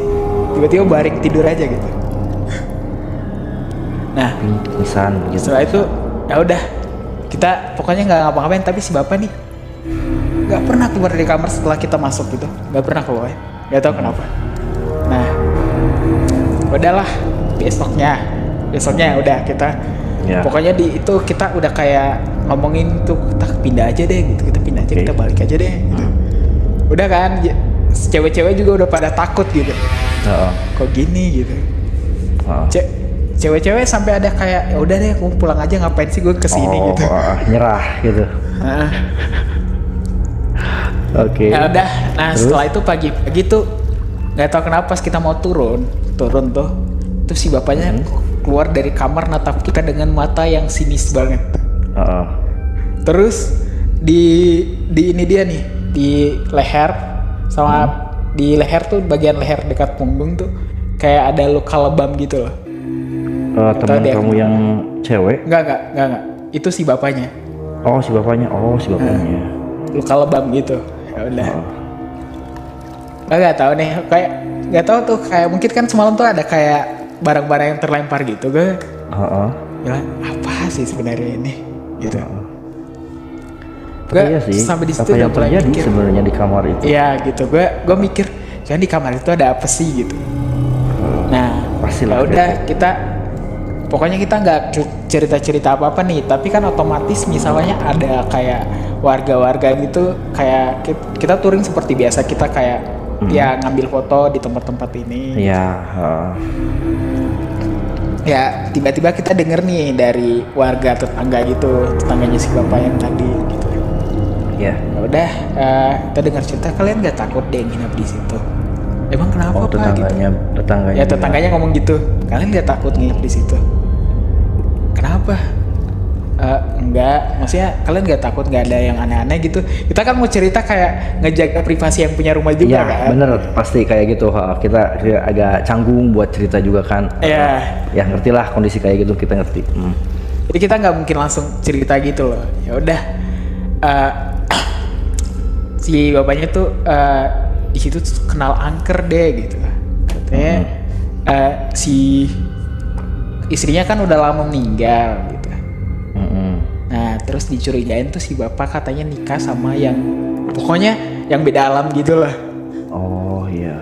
tiba-tiba baring tidur aja gitu. Nah setelah itu ya udah kita pokoknya nggak ngapa-ngapain, tapi si bapak nih nggak pernah keluar dari kamar setelah kita masuk gitu, nggak pernah keluar, nggak tahu kenapa. Nah udahlah, besoknya udah kita pokoknya di itu kita udah kayak ngomongin tuh, kita pindah aja deh gitu, kita balik aja deh gitu. Udah kan cewek-cewek juga udah pada takut gitu, kok gini gitu. Cewek-cewek sampai ada kayak ya udah deh aku pulang aja, ngapain sih gue kesini gitu. Nyerah gitu. Ya udah. Nah terus? Setelah itu pagi-pagi tuh nggak tahu kenapa pas kita mau turun tuh si bapaknya keluar dari kamar natap kita dengan mata yang sinis banget. Terus di ini dia nih di leher sama di leher tuh, bagian leher dekat punggung tuh kayak ada luka lebam gitu loh. Teman kamu yang cewek? Enggak. Itu si bapaknya. Si bapaknya. Luka lebam gitu. Ya udah. Enggak tahu nih, kayak enggak tahu tuh, kayak mungkin kan semalam tuh ada kayak barang-barang yang terlempar gitu, gue. Bilang, apa sih sebenarnya ini? Gitu. Gue sampai di situ udah mulai mikir sebenarnya di kamar itu. Iya gitu. Gue mikir, jangan di kamar itu ada apa sih gitu. Nah, ya udah kita pokoknya kita nggak cerita apa-apa nih, tapi kan otomatis misalnya ada kayak warga-warga gitu, kayak kita touring seperti biasa, kita kayak ya ngambil foto di tempat-tempat ini. Ya tiba-tiba kita denger nih dari warga tetangga gitu, tetangganya si bapak yang tadi gitu. Ya. Ya udah, kita dengar cerita, kalian nggak takut deh nginap di situ? Emang kenapa Oh, Pak? Gitu. tetangganya. Ya tetangganya ngomong gitu, kalian nggak takut nginap di situ? Kenapa? Enggak, maksudnya kalian nggak takut, nggak ada yang aneh-aneh gitu? Kita kan mau cerita kayak ngejaga privasi yang punya rumah juga Iya, kan? bener, pasti kayak gitu. Kita agak canggung buat cerita juga kan. Iya. Ya ngerti lah kondisi kayak gitu, kita ngerti. Jadi kita nggak mungkin langsung cerita gitu loh. Ya udah, si bapaknya tuh di situ tuh kenal angker deh gitu. Katanya si istrinya kan udah lama meninggal gitu. Nah terus dicurigain tuh si bapak katanya nikah sama yang pokoknya yang beda alam gitu lah. Oh iya.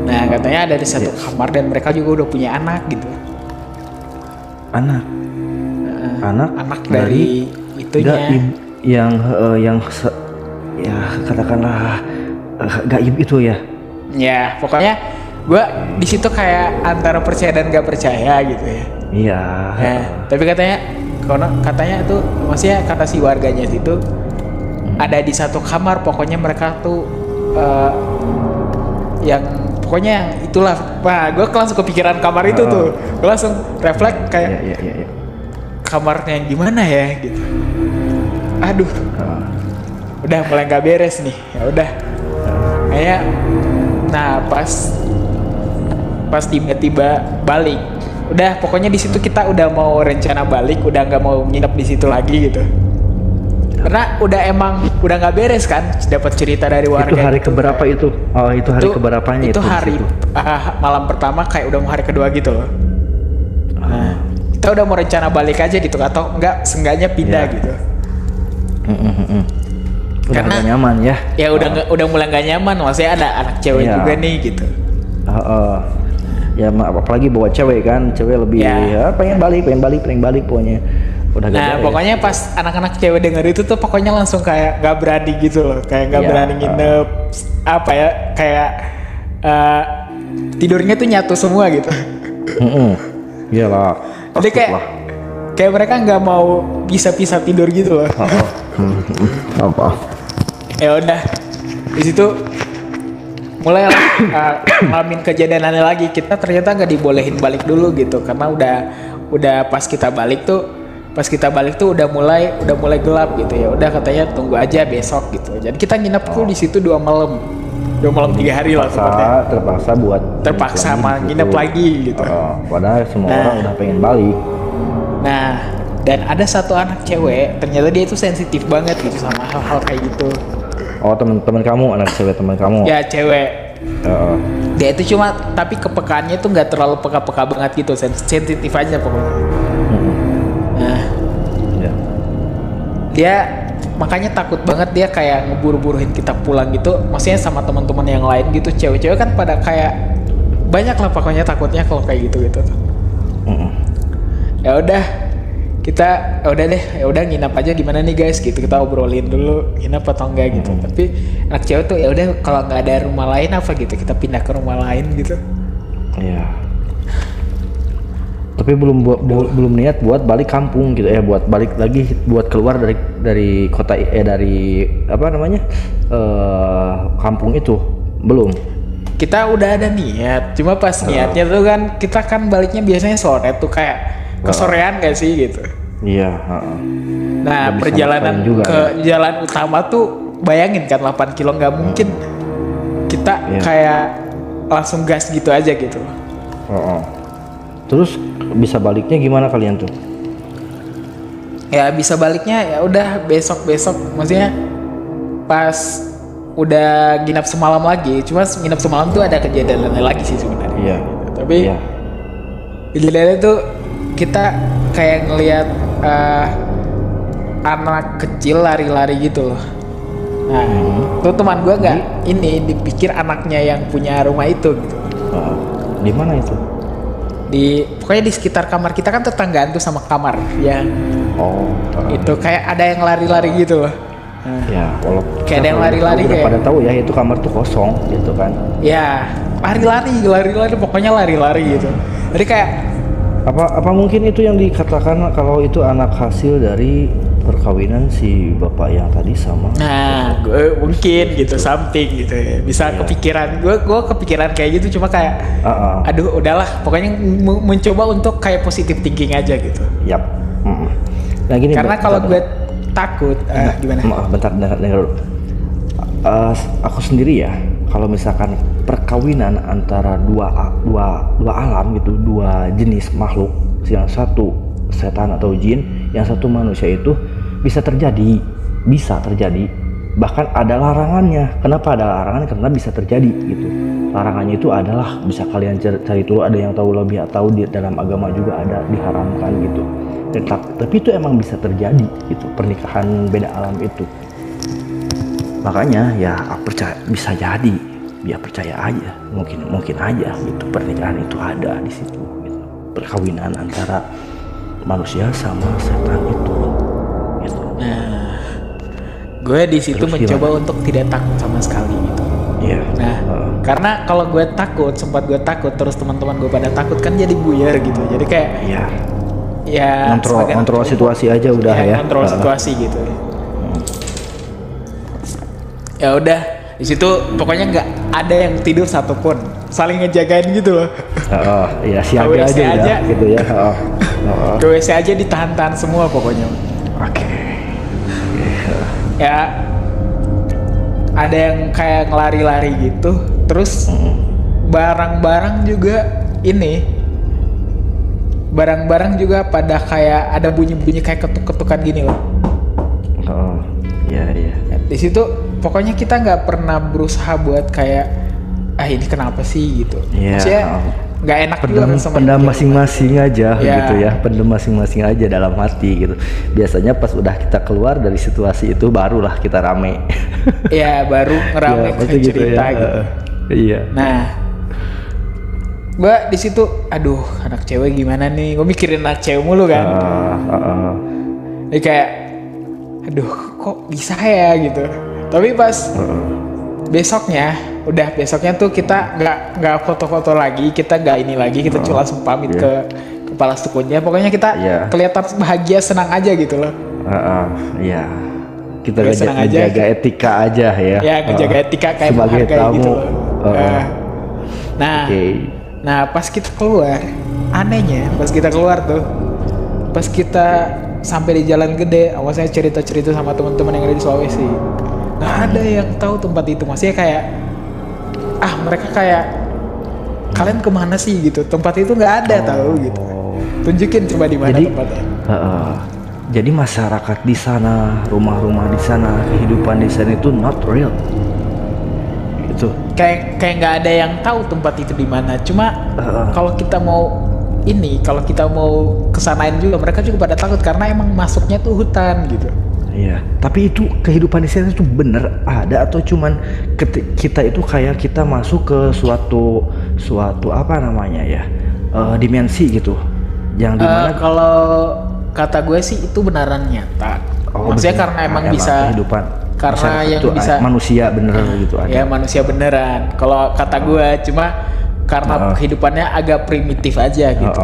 Nah katanya ada di satu kamar dan mereka juga udah punya anak gitu. Anak Dari itunya. gaib yang ya katakanlah gaib itu ya. Ya pokoknya gue di situ kayak antara percaya dan gak percaya gitu ya. Iya. Nah, tapi katanya tuh maksudnya kata si warganya situ ada di satu kamar, pokoknya mereka tuh yang pokoknya yang itulah. Wah, gue langsung kepikiran kamar itu tuh. Gue langsung refleks kayak Iya. kamarnya yang gimana ya gitu. Aduh. Udah mulai nggak beres nih. Ya udah. Kayak nah pas tiba-tiba balik. Udah pokoknya di situ kita udah mau rencana balik, udah nggak mau nginep di situ lagi gitu. Karena udah nggak beres kan, dapat cerita dari warga. Itu hari gitu. keberapa itu? Oh, itu hari keberapanya itu? Itu hari malam pertama kayak udah mau hari kedua gitu loh. Nah, kita udah mau rencana balik aja gitu atau enggak seenggaknya pindah gitu. Udah Karena gak nyaman ya? Ya udah mulai nggak nyaman, maksudnya ada anak cewek juga nih gitu. Ya apalagi bawa cewek kan, cewek lebih pengen balik pokoknya. Udah Nah pokoknya pas anak-anak cewek denger itu tuh pokoknya langsung kayak nggak berani gitu loh, kayak nggak berani nginep, apa ya, kayak tidurnya tuh nyatu semua gitu. Iyalah. Jadi kayak mereka nggak mau pisah tidur gitu loh. Apa? Ya udah di situ mulai ngalamin kejadian aneh lagi. Kita ternyata nggak dibolehin balik dulu gitu karena udah pas kita balik tuh udah mulai gelap gitu ya. Udah katanya tunggu aja besok gitu. Jadi kita nginep tuh di situ 2 malam 3 hari lah sepertinya. Terpaksa mah nginep lagi gitu. Padahal semua orang udah pengen balik. Nah dan ada satu anak cewek, ternyata dia itu sensitif banget gitu sama hal-hal kayak gitu. Oh, teman kamu, anak cewek teman kamu? Ya cewek. Dia itu cuma tapi kepekaannya tuh nggak terlalu peka-peka banget gitu, sensitif aja pokoknya. Nah, dia makanya takut banget, dia kayak ngeburu-buruin kita pulang gitu. Maksudnya sama teman-teman yang lain gitu, cewek-cewek kan pada kayak banyak lah pokoknya takutnya kalau kayak gitu. Ya udah. Ya udah nginap aja gimana nih guys gitu, kita obrolin dulu nginap atau enggak gitu. Tapi anak cewek tuh ya udah kalau nggak ada rumah lain apa gitu kita pindah ke rumah lain gitu. Iya. Tapi belum niat buat balik kampung gitu ya, buat balik lagi, buat keluar dari kota dari apa namanya kampung itu belum. Kita udah ada niat, cuma pas niatnya tuh kan kita kan baliknya biasanya sore tuh kayak kesorean gak sih gitu. Iya. Nah perjalanan juga, ke jalan utama tuh bayangin kan 8 kilo, nggak mungkin kita kayak langsung gas gitu aja gitu. Terus bisa baliknya gimana kalian tuh? Ya bisa baliknya ya udah besok maksudnya pas udah nginap semalam lagi. Cuma nginap semalam tuh ada kejadian lagi sih sebenarnya. Iya. Tapi kejadiannya tuh kita kayak ngelihat anak kecil lari-lari gitu loh. Nah, tuh teman gue nggak dipikir anaknya yang punya rumah itu gitu. Di mana itu? Pokoknya di sekitar kamar kita kan tetanggaan tuh sama kamar ya. Itu kayak ada yang lari-lari gitu loh. Ya, kalau kayak ada yang lari-lari udah kayak pada tahu ya itu kamar tuh kosong gitu kan. Ya, lari-lari pokoknya lari-lari gitu. Jadi kayak apa mungkin itu yang dikatakan kalau itu anak hasil dari perkawinan si bapak yang tadi sama. Nah, gue mungkin gitu something gitu ya. Bisa Iya. kepikiran. Gue kepikiran kayak gitu cuma kayak aduh udahlah, pokoknya mencoba untuk kayak positive thinking aja gitu. Yap. Nah gini. Karena kalau gue takut gimana? Maaf, bentar dulu. Aku sendiri ya, kalau misalkan perkawinan antara dua alam gitu, dua jenis makhluk, yang satu setan atau jin, yang satu manusia, itu bisa terjadi, bahkan ada larangannya. Kenapa ada larangan? Karena bisa terjadi gitu. Larangannya itu adalah, bisa kalian cari dulu, ada yang tahu lebih atau di dalam agama juga ada diharamkan gitu. Tapi itu emang bisa terjadi gitu, pernikahan beda alam itu. Makanya ya aku percaya bisa jadi, ya percaya aja, mungkin aja gitu pernikahan itu ada di situ gitu. Perkawinan antara manusia sama setan itu gitu. Nah, gue di situ Terus mencoba gimana? untuk tidak takut sama sekali gitu. Iya. Nah, karena kalau gue takut, sempat gue takut, terus teman-teman gue pada takut kan jadi buyar gitu. Jadi kayak Iya. ya Kontrol situasi aja udah ya. kontrol situasi gitu. Ya udah, di situ pokoknya nggak ada yang tidur satupun, saling ngejagain gitu loh. Iya, siaga WC aja aja. ya gitu ya. Ke WC aja ditahan-tahan semua pokoknya. Oke. Ya ada yang kayak ngelari-lari gitu, terus barang-barang juga ini, barang-barang juga pada kayak ada bunyi-bunyi kayak ketuk-ketukan gini loh. Iya. Di situ pokoknya kita nggak pernah berusaha buat kayak ini kenapa sih gitu. Iya. Maksudnya nggak enak juga kan sama Pendam dia. masing-masing aja Iya. gitu ya, pendam masing-masing aja dalam hati gitu. Biasanya pas udah kita keluar dari situasi itu barulah kita rame. Iya, baru ngerame Ya, pasti cerita gitu. Iya. Nah, gua di situ, aduh anak cewek gimana nih? Gue mikirin anak cewek mulu kan. Jadi kayak, aduh kok bisa ya gitu. Tapi pas besoknya tuh kita nggak foto-foto lagi, kita nggak ini lagi, kita cuma langsung pamit ke kepala sukunya. Pokoknya kita kelihatan bahagia, senang aja gitu loh. Iya. Kita Senang aja. ngejaga etika aja ya. Ya ngejaga etika kayak sebagai menghargai tamu. gitu loh. Nah, Oke. nah pas kita keluar, anehnya pas kita keluar tuh, pas kita sampai di Jalan Gede, awal saya cerita-cerita sama teman-teman yang ada di Sulawesi, nggak ada yang tahu tempat itu. Maksudnya kayak, mereka kayak, kalian kemana sih gitu? Tempat itu nggak ada tahu gitu. Tunjukin coba di mana tempatnya. Jadi masyarakat di sana, rumah-rumah di sana, kehidupan di sana itu not real. Gitu. Kayak nggak ada yang tahu tempat itu di mana. Cuma kalau kita mau kesanain juga, mereka juga pada takut karena emang masuknya tuh hutan gitu. Iya. Tapi itu kehidupan di sana itu bener ada atau cuman kita itu kayak kita masuk ke suatu apa namanya ya, dimensi gitu, yang dimana kalau kata gue sih itu beneran nyata. Maksudnya karena emang bisa kehidupan karena masyarakat yang itu, bisa manusia beneran gitu ada. ya manusia beneran. Kalau kata gue cuma karena kehidupannya agak primitif aja gitu.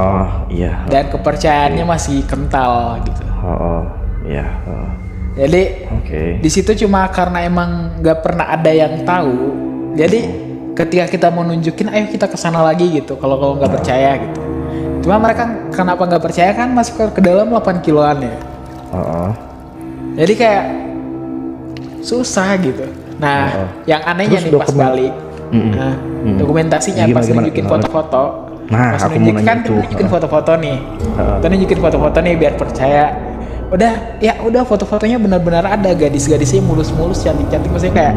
Iya. Dan kepercayaannya masih kental gitu. Iya. Jadi di situ cuma karena emang nggak pernah ada yang tahu. Jadi ketika kita mau nunjukin, ayo kita kesana lagi gitu. Kalau nggak percaya gitu. Cuma mereka kenapa nggak percaya kan masuk ke dalam 8 kiloan ya. Jadi kayak susah gitu. Nah, yang anehnya Terus nih pas balik, dokumentasinya pas nunjukin foto-foto. Nah, pas aku mau nanya itu. nunjukin foto-foto nih. Kita nunjukin foto-foto nih biar percaya. Udah foto-fotonya benar-benar ada gadis-gadisnya mulus-mulus, cantik-cantik, maksudnya kayak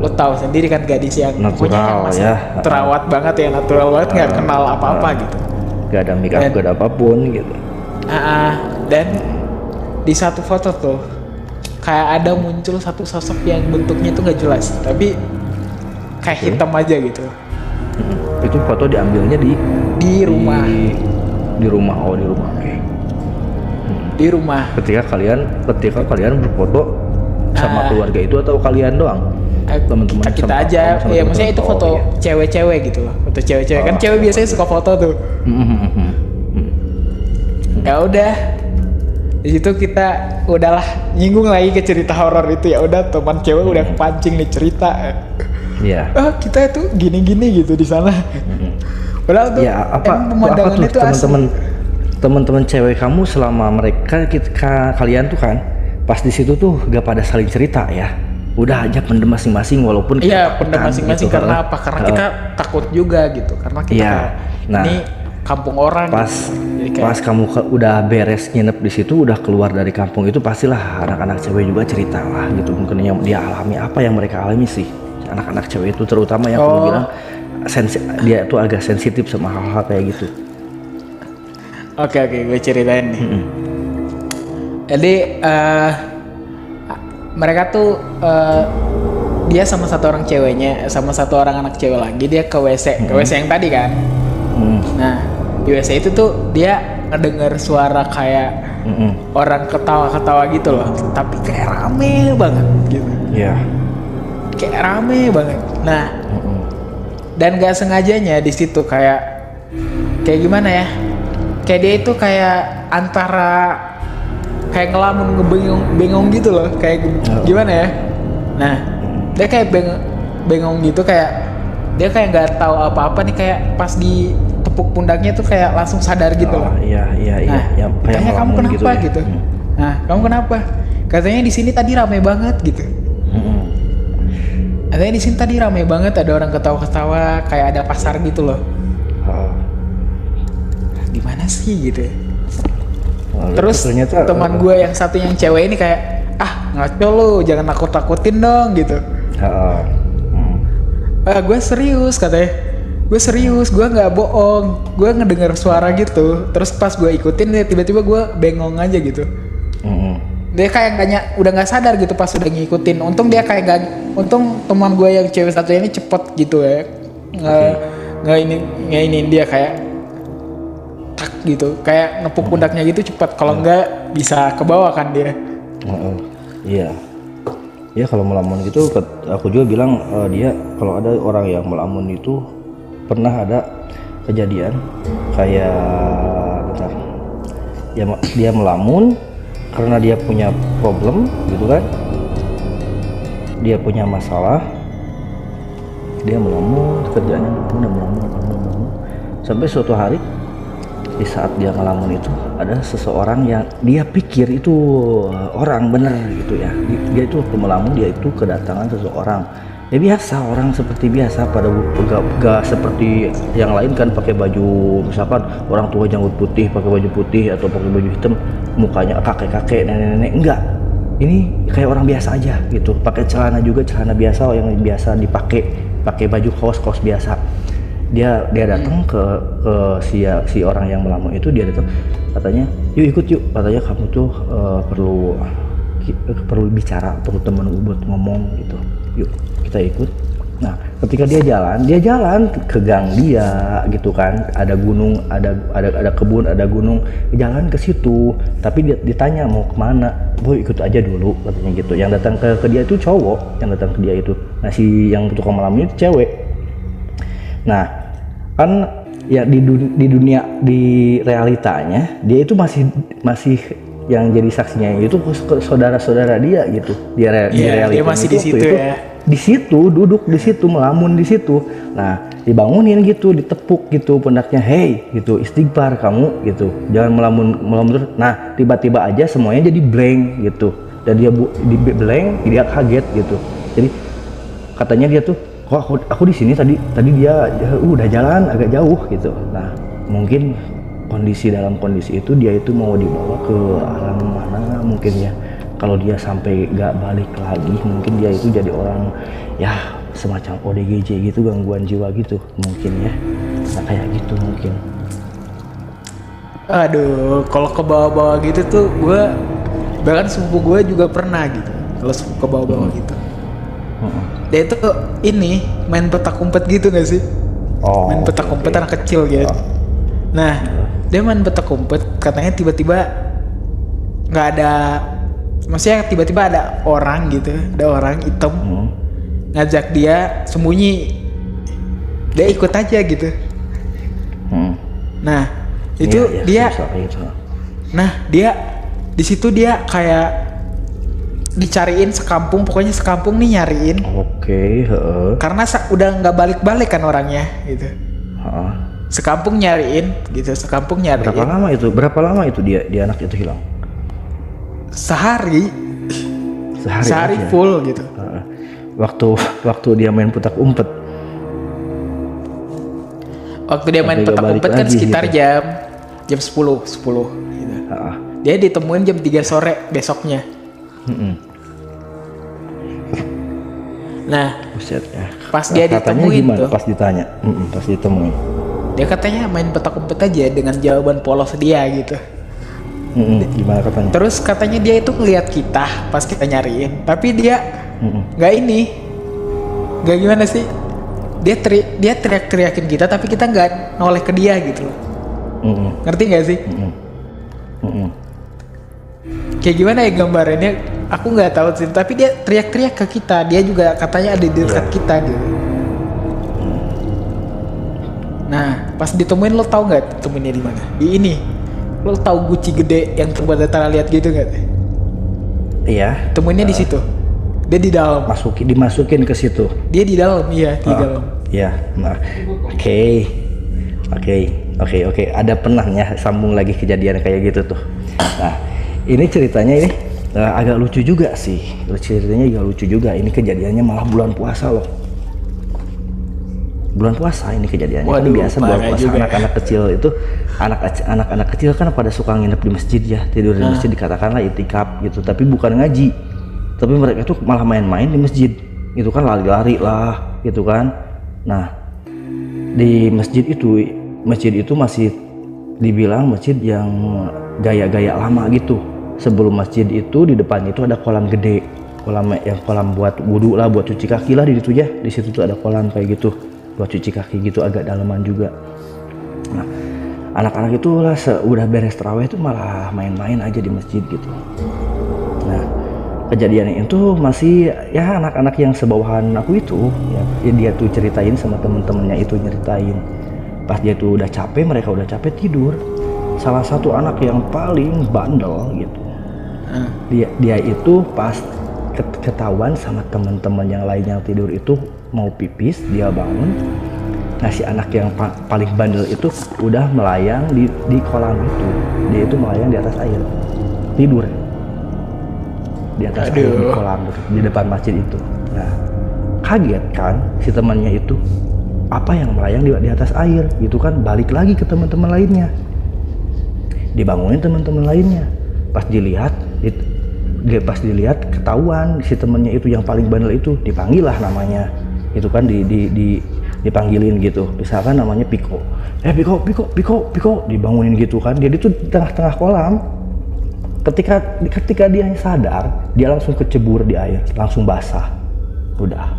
lo tahu sendiri kan gadis yang pokoknya yang masih ya. terawat banget ya, natural banget, nggak kenal apa-apa gitu. Gak ada make up, gak ada apapun gitu. Dan di satu foto tuh kayak ada muncul satu sosok yang bentuknya tuh nggak jelas, tapi kayak hitam aja gitu. Itu foto diambilnya Di rumah. Di rumah. Di rumah. Oke. Di rumah. Ketika kalian berfoto sama keluarga itu atau kalian doang? Teman-teman kita sama- aja sama ya, maksudnya itu foto iya. cewek-cewek gitu loh, foto cewek-cewek kan cewek biasanya suka foto tuh. Ya udah, Di situ kita udahlah nyinggung lagi ke cerita horor itu, ya udah teman cewek udah kepancing nih cerita. Iya. Kita itu gini-gini gitu di sana. Padahal tuh Ya apa pemandangannya tuh tuh asli. teman-teman cewek kamu selama mereka kalian tuh kan pas di situ tuh gak pada saling cerita ya, udah aja pendem masing-masing walaupun Iya, pendem masing-masing gitu, karena apa? Karena kita takut juga gitu. Karena kita Iya. Nah, ini kampung orang. pas gitu. Jadi kayak, pas kamu udah beres nginep di situ, udah keluar dari kampung itu, pastilah anak-anak cewek juga cerita lah gitu, mungkin yang dia alami apa yang mereka alami sih, anak-anak cewek itu terutama yang aku bilang dia tuh agak sensitif sama hal-hal kayak gitu. Oke, gue ceritain nih. Jadi mereka tuh dia sama satu orang ceweknya, sama satu orang anak cewek lagi, dia ke WC, ke WC yang tadi kan. Nah, di WC itu tuh dia ngedenger suara kayak orang ketawa-ketawa gitu loh, tapi kayak rame banget gitu. Iya. Kayak rame banget. Nah, dan gak sengajanya di situ kayak gimana ya? Kayak dia itu kayak antara kayak ngelamun ngebengong gitu loh, kayak gimana ya? Nah, dia kayak bengong gitu, kayak dia kayak nggak tahu apa-apa nih, kayak pas di tepuk pundaknya tuh kayak langsung sadar gitu loh. Iya. Nah, Ya, kayak tanya kamu melamun kenapa ya. gitu? Nah, kamu kenapa? Katanya di sini tadi rame banget gitu. Katanya di sini tadi rame banget, ada orang ketawa-ketawa, kayak ada pasar gitu loh. Di mana sih gitu? Terus ternyata, teman gue yang satu yang cewek ini kayak, ngaco lu, jangan nakut-nakutin dong gitu. Gue serius katanya, gue serius, gue nggak bohong, gue ngedengar suara gitu. Terus pas gue ikutin, tiba-tiba gue bengong aja gitu. Dia kayak udah nggak sadar gitu pas udah ngikutin. Untung dia kayak untung teman gue yang cewek satu ini cepet gitu ya, nggak ini dia kayak tak gitu, kayak nepuk pundaknya gitu cepet. Kalau nggak bisa ke bawah kan dia. Iya. Ya kalau melamun gitu, aku juga bilang dia kalau ada orang yang melamun itu pernah ada kejadian kayak bentar. Dia melamun karena dia punya problem gitu kan. Dia punya masalah. Dia melamun, kerjanya melamun. Sampai suatu hari di saat dia ngelamun itu ada seseorang yang dia pikir itu orang bener gitu ya. Dia itu waktu melamun, dia itu kedatangan seseorang ya biasa, orang seperti biasa, pada gak seperti yang lain kan pakai baju, misalkan orang tua janggut putih pakai baju putih atau pakai baju hitam, mukanya kakek-kakek, nenek-nenek, enggak. Ini kayak orang biasa aja gitu, pakai celana juga, celana biasa yang biasa dipakai, pakai baju kaos biasa. Dia datang ke si orang yang melamun itu, dia datang katanya, yuk ikut yuk, katanya kamu tuh perlu bicara, perlu temen buat ngomong gitu, yuk kita ikut. Nah ketika dia jalan ke gang dia gitu kan, ada gunung, ada kebun, ada gunung, jalan ke situ, tapi dia ditanya mau kemana, boy ikut aja dulu katanya gitu. Yang datang ke dia itu cowok, yang datang ke dia itu, nah si yang tukang melamun itu cewek. Nah kan ya di dunia, di realitanya dia itu masih yang jadi saksinya itu saudara-saudara dia gitu. Di realita dia masih di situ ya. Di situ duduk, di situ melamun, di situ. Nah dibangunin gitu, ditepuk gitu pundaknya, hey gitu, istighfar kamu gitu, jangan melamun terus. Nah tiba-tiba aja semuanya jadi blank gitu, dan dia di blank, dia kaget gitu. Jadi katanya dia tuh, kok aku di sini tadi dia udah jalan agak jauh gitu. Nah mungkin dalam kondisi itu dia itu mau dibawa ke alam mana mungkin ya. Kalau dia sampai gak balik lagi, mungkin dia itu jadi orang ya semacam ODGJ gitu, gangguan jiwa gitu mungkin ya. Nah kayak gitu mungkin. Aduh, kalau ke bawah-bawah gitu tuh gue, bahkan sepupu gue juga pernah gitu. Kalau ke bawah-bawah gitu. Dia itu ini main petak umpet gitu gak sih? Main petak umpet anak kecil gitu. Nah, dia main petak umpet, katanya tiba-tiba nggak ada, maksudnya tiba-tiba ada orang gitu, ada orang hitam ngajak dia sembunyi, dia ikut aja gitu. Nah itu dia, nah dia Di situ dia kayak dicariin sekampung, pokoknya sekampung nih nyariin. Oke, heeh. Karena udah nggak balik-balik kan orangnya gitu. Heeh. Sekampung nyariin gitu, sekampung nyariin. Berapa lama itu dia anak itu hilang? Sehari Aja. full gitu. Heeh. Waktu dia main petak umpet. Waktu dia main Sampai petak nggak umpet balik kan lagi sekitar gitu. jam 10 gitu. Heeh. Dia ditemuin jam 3 sore besoknya. Nah, Buset ya. pas dia Katanya ditemuin gimana tuh, pas ditanya? Pas ditemuin. dia katanya main petak umpet aja dengan jawaban polos dia gitu. Gimana katanya? Terus katanya dia itu ngeliat kita pas kita nyariin, tapi dia nggak gimana sih? Dia teriak-teriakin kita, tapi kita nggak noleh ke dia gitu loh. Ngerti nggak sih? Kayak gimana ya gambarannya? Aku nggak tahu sih, tapi dia teriak-teriak ke kita. Dia juga katanya ada di dekat kita gitu. Nah, pas ditemuin lo tau nggak temuinnya di mana? Di ini. Lo tau guci gede yang coba Tara lihat gitu nggak? Iya. Temuinnya di situ. Dia di dalam. Dimasukin ke situ. Dia di dalam, iya di dalam. Iya. Nah, oke. Ada pernah ya sambung lagi kejadian kayak gitu tuh. Nah, ini ceritanya ini agak lucu juga sih. Ceritanya agak lucu juga. Ini kejadiannya malah bulan puasa loh. Bulan puasa ini kejadiannya. Waduh, Kan biasa bulan parah puasa juga. anak-anak kecil itu anak-anak kecil kan pada suka nginep di masjid ya, tidur di masjid dikatakanlah itikaf gitu, tapi bukan ngaji. Tapi mereka tuh malah main-main di masjid. Itu kan lari-lari lah gitu kan. Nah, di masjid itu masih dibilang masjid yang gaya-gaya lama gitu. Sebelum masjid itu di depannya itu ada kolam gede, kolam buat wudhu lah, buat cuci kaki lah di situ ya. Di situ tuh ada kolam kayak gitu buat cuci kaki gitu, agak dalaman juga. Nah, anak-anak itu lah udah beres tarawih itu malah main-main aja di masjid gitu. Nah, kejadian itu masih ya anak-anak yang sebawahan aku itu ya dia tuh ceritain sama temen-temennya itu nyeritain. Pas dia tuh udah capek, mereka udah capek tidur. Salah satu anak yang paling bandel gitu. Dia itu pas ketahuan sama teman-teman yang lain yang tidur itu mau pipis, dia bangun. Nah, si anak yang paling bandel itu udah melayang di kolam itu. Dia itu melayang di atas air, tidur di atas air di kolam di depan masjid itu. Nah, kaget kan si temannya itu, apa yang melayang di atas air gitu kan, balik lagi ke teman-teman lainnya, dibangunin teman-teman lainnya. Pas dilihat ketahuan si temennya itu yang paling bandel itu, dipanggil lah namanya itu kan, dipanggilin gitu, misalkan namanya Piko, Piko, dibangunin gitu kan. Dia itu di tengah-tengah kolam. Ketika dia sadar, dia langsung kecebur di air, langsung basah. Udah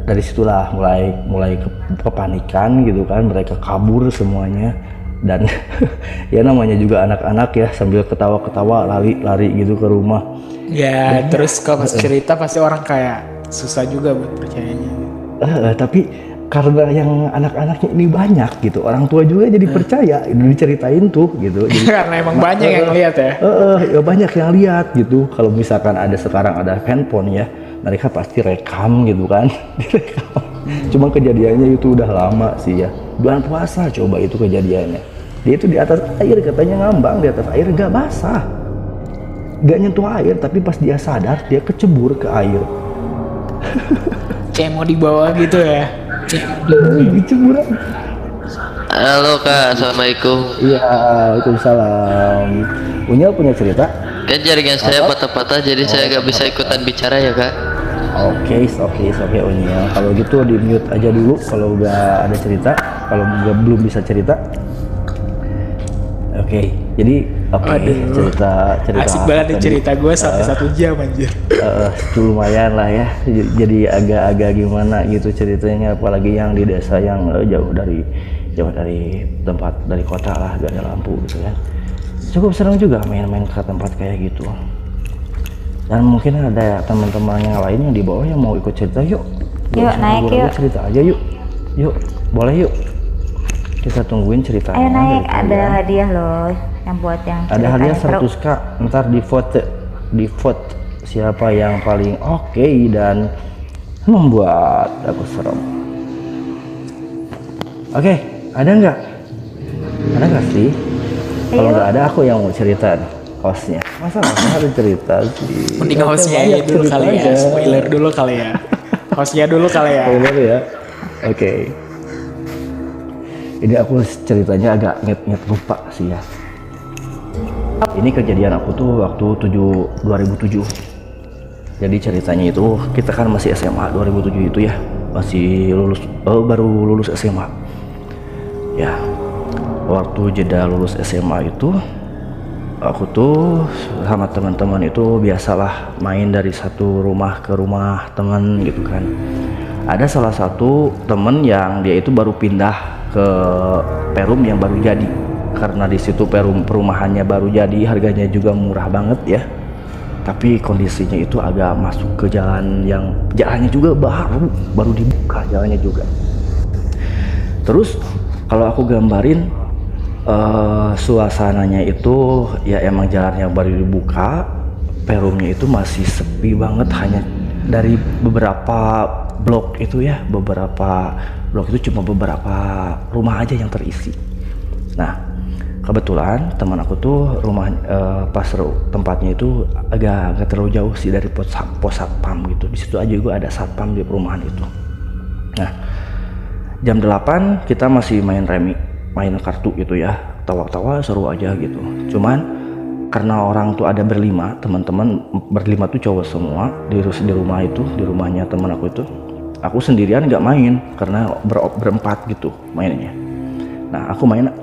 dari situlah mulai kepanikan gitu kan, mereka kabur semuanya. Dan ya namanya juga anak-anak ya, sambil ketawa-ketawa lari gitu ke rumah Ya, terus kalau pas cerita pasti orang kayak susah juga buat percayanya. Tapi karena yang anak-anaknya ini banyak gitu, orang tua juga jadi percaya, diceritain tuh gitu. Jadi, Karena emang banyak yang lihat ya. Ya banyak yang lihat gitu. Kalau misalkan sekarang ada handphone ya, mereka pasti rekam gitu kan. Direkam. Cuma kejadiannya itu udah lama sih ya. Bulan puasa coba itu kejadiannya. Dia itu di atas air, katanya ngambang di atas air, gak basah, gak nyentuh air, tapi pas dia sadar dia kecebur ke air. Kayak mau dibawa gitu ya. Kecebur. Halo Kak, Assalamualaikum. Iya, waalaikumsalam. Punya cerita? Kan jaringan saya patah-patah, jadi saya nggak bisa ikutan bicara ya Kak. Oke, Unyil. Kalau gitu di mute aja dulu kalau udah ada cerita. Kalau belum bisa cerita. Oke, jadi cerita Asik banget nih cerita gue sampai 1 jam anjir. Itu lumayan lah ya. Jadi agak-agak gimana gitu ceritanya, apalagi yang di desa yang jauh dari tempat, dari kota lah, gak ada lampu gitu kan. Cukup senang juga main-main ke tempat kayak gitu. Dan mungkin ada teman-teman yang lain yang di bawah yang mau ikut cerita, yuk naik yuk, cerita aja yuk boleh yuk, kita tungguin ceritanya. Ayo naik, ada hadiah loh. yang buat yang Ada hadiah ceritanya seru. 100k, ntar di vote siapa yang paling oke dan membuat aku serem. Oke, ada nggak? Ada nggak sih? Kalau nggak ada, aku yang mau cerita nih, hostnya. Masa hostnya harus cerita sih? Mending Oke, hostnya banyak dulu kali ya, ceritanya. spoiler dulu kali ya. Hostnya dulu kali ya. Spoiler ya. Oke. Ini aku ceritanya agak inget lupa sih ya. Ini kejadian aku tuh waktu 2007. Jadi ceritanya itu kita kan masih SMA 2007 itu ya, masih lulus, baru lulus SMA. Ya, waktu jeda lulus SMA itu, aku tuh sama teman-teman itu biasalah main dari satu rumah ke rumah teman gitu kan. Ada salah satu temen yang dia itu baru pindah ke Perum yang baru jadi, karena di situ perumahannya baru jadi, harganya juga murah banget ya. Tapi kondisinya itu agak masuk ke jalannya juga baru dibuka jalannya juga. Terus kalau aku gambarin suasananya itu ya emang jalan yang baru dibuka, Perumnya itu masih sepi banget, hanya dari beberapa blok itu ya, beberapa blok itu cuma beberapa rumah aja yang terisi. Nah, kebetulan teman aku tuh tempatnya itu agak terlalu jauh sih dari pos satpam gitu. Di situ aja juga ada satpam di perumahan itu. Nah, jam 8 kita masih main kartu gitu ya, tawa-tawa seru aja gitu. Cuman karena orang tuh ada berlima, teman-teman berlima tuh cowok semua di rumah itu, di rumahnya teman aku itu. Aku sendirian nggak main karena berempat gitu mainnya. Nah,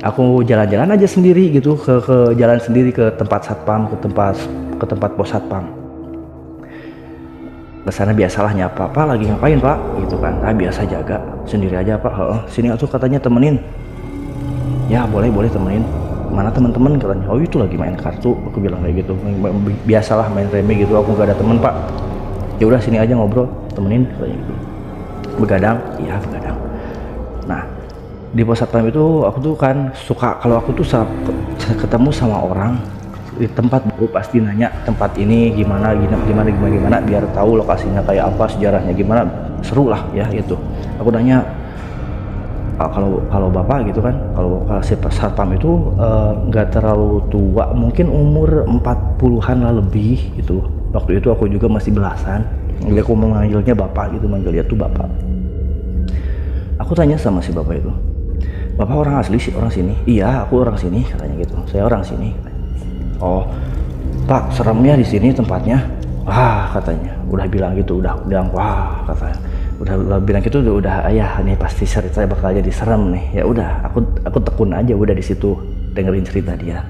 aku jalan-jalan aja sendiri gitu, ke jalan sendiri ke tempat satpam, ke tempat pos satpam. Kesana biasalah nyapa, "Pak, lagi ngapain, Pak?" gitu kan. "Ah, biasa jaga, sendiri aja, Pak." "Heeh, sini atuh," katanya, "temenin." "Ya, boleh temenin." "Mana teman-teman?" katanya. "Oh, itu lagi main kartu." Aku bilang kayak gitu. Biasalah main reme gitu, aku gak ada temen, Pak. "Ya udah, sini aja ngobrol, temenin," katanya gitu. "Begadang?" "Iya, begadang." Nah, di pos satpam itu aku tuh kan suka, kalau aku tuh ketemu sama orang di tempat baru pasti nanya tempat ini gimana, biar tahu lokasinya kayak apa, sejarahnya gimana, seru lah ya itu. Aku nanya, kalau bapak gitu kan, kalau si satpam itu nggak terlalu tua, mungkin umur 40-an lah lebih gitu. Waktu itu aku juga masih belasan, jadi aku memanggilnya bapak gitu, manggil dia tuh bapak. Aku tanya sama si bapak itu, "Bapak orang asli sih, orang sini?" "Iya, aku orang sini," katanya gitu. "Saya orang sini." "Oh, Pak, seremnya di sini tempatnya." "Wah," katanya. Udah bilang gitu, udah bilang wah katanya. Udah bilang gitu, udah ayah nih pasti cerita bakal jadi serem nih. Ya udah, aku tekun aja udah di situ dengerin cerita dia.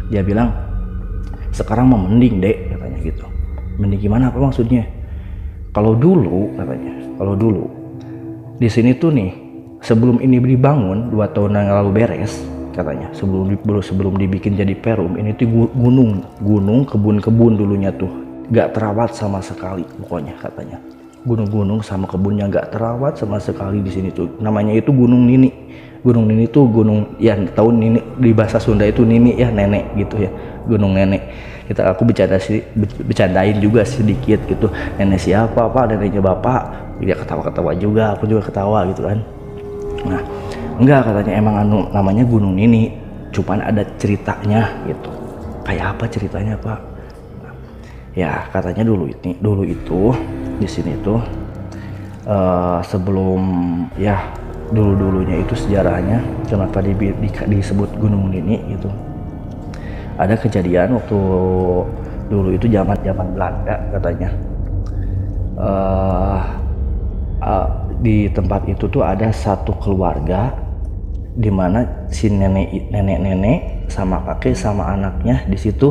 Dia bilang, "Sekarang mah mending, Dek," katanya gitu. "Mending gimana, apa maksudnya?" Kalau dulu," katanya, "kalau dulu di sini tuh nih, sebelum ini dibangun 2 tahun yang lalu beres," katanya, sebelum dibikin jadi Perum, ini tuh gunung, kebun-kebun dulunya tuh, gak terawat sama sekali pokoknya, katanya. Gunung-gunung sama kebunnya gak terawat sama sekali di sini tuh. Namanya itu Gunung Nini. Gunung Nini tuh gunung ya, tahu Nini di bahasa Sunda itu Nini ya, nenek gitu ya, gunung nenek. Aku bercandain juga sedikit gitu, "Nenek siapa, Pak?" "Neneknya Bapak." Dia ketawa-ketawa juga, aku juga ketawa gitu kan. Nah, enggak, katanya, emang namanya Gunung Nini, cuman ada ceritanya gitu. "Kayak apa ceritanya, Pak?" Nah, ya katanya dulu itu di sini tuh sebelum ya dulunya itu sejarahnya kenapa disebut Gunung Nini gitu. Ada kejadian waktu dulu itu zaman Belanda katanya. Di tempat itu tuh ada satu keluarga di mana si nenek sama kakek sama anaknya di situ,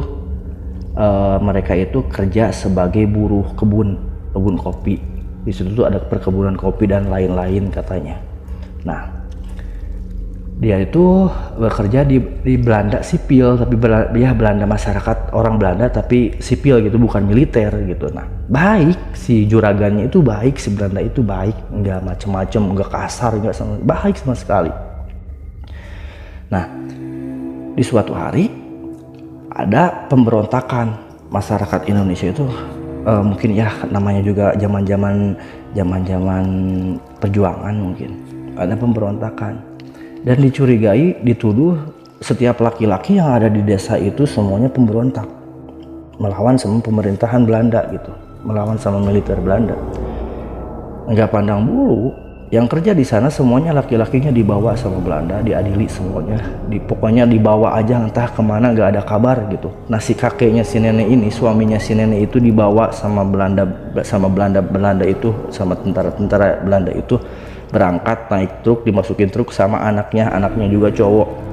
mereka itu kerja sebagai buruh kebun kopi. Di situ tuh ada perkebunan kopi dan lain-lain katanya. Nah, dia itu bekerja di Belanda sipil, tapi Belanda masyarakat orang Belanda tapi sipil gitu, bukan militer gitu. Nah, baik si juragannya itu, baik si Belanda itu baik, nggak macem-macem, nggak kasar, baik sama sekali. Nah, di suatu hari ada pemberontakan masyarakat Indonesia itu, mungkin ya namanya juga zaman perjuangan, mungkin ada pemberontakan dan dicurigai, dituduh setiap laki-laki yang ada di desa itu semuanya pemberontak, melawan sama pemerintahan Belanda gitu, melawan sama militer Belanda. Nggak pandang bulu, yang kerja di sana semuanya laki-lakinya dibawa sama Belanda, diadili semuanya, pokoknya dibawa aja entah kemana, nggak ada kabar gitu. Nah si kakeknya si nenek ini, suaminya si nenek itu dibawa sama Belanda itu, sama tentara Belanda itu, berangkat naik truk, dimasukin truk sama anaknya juga cowok.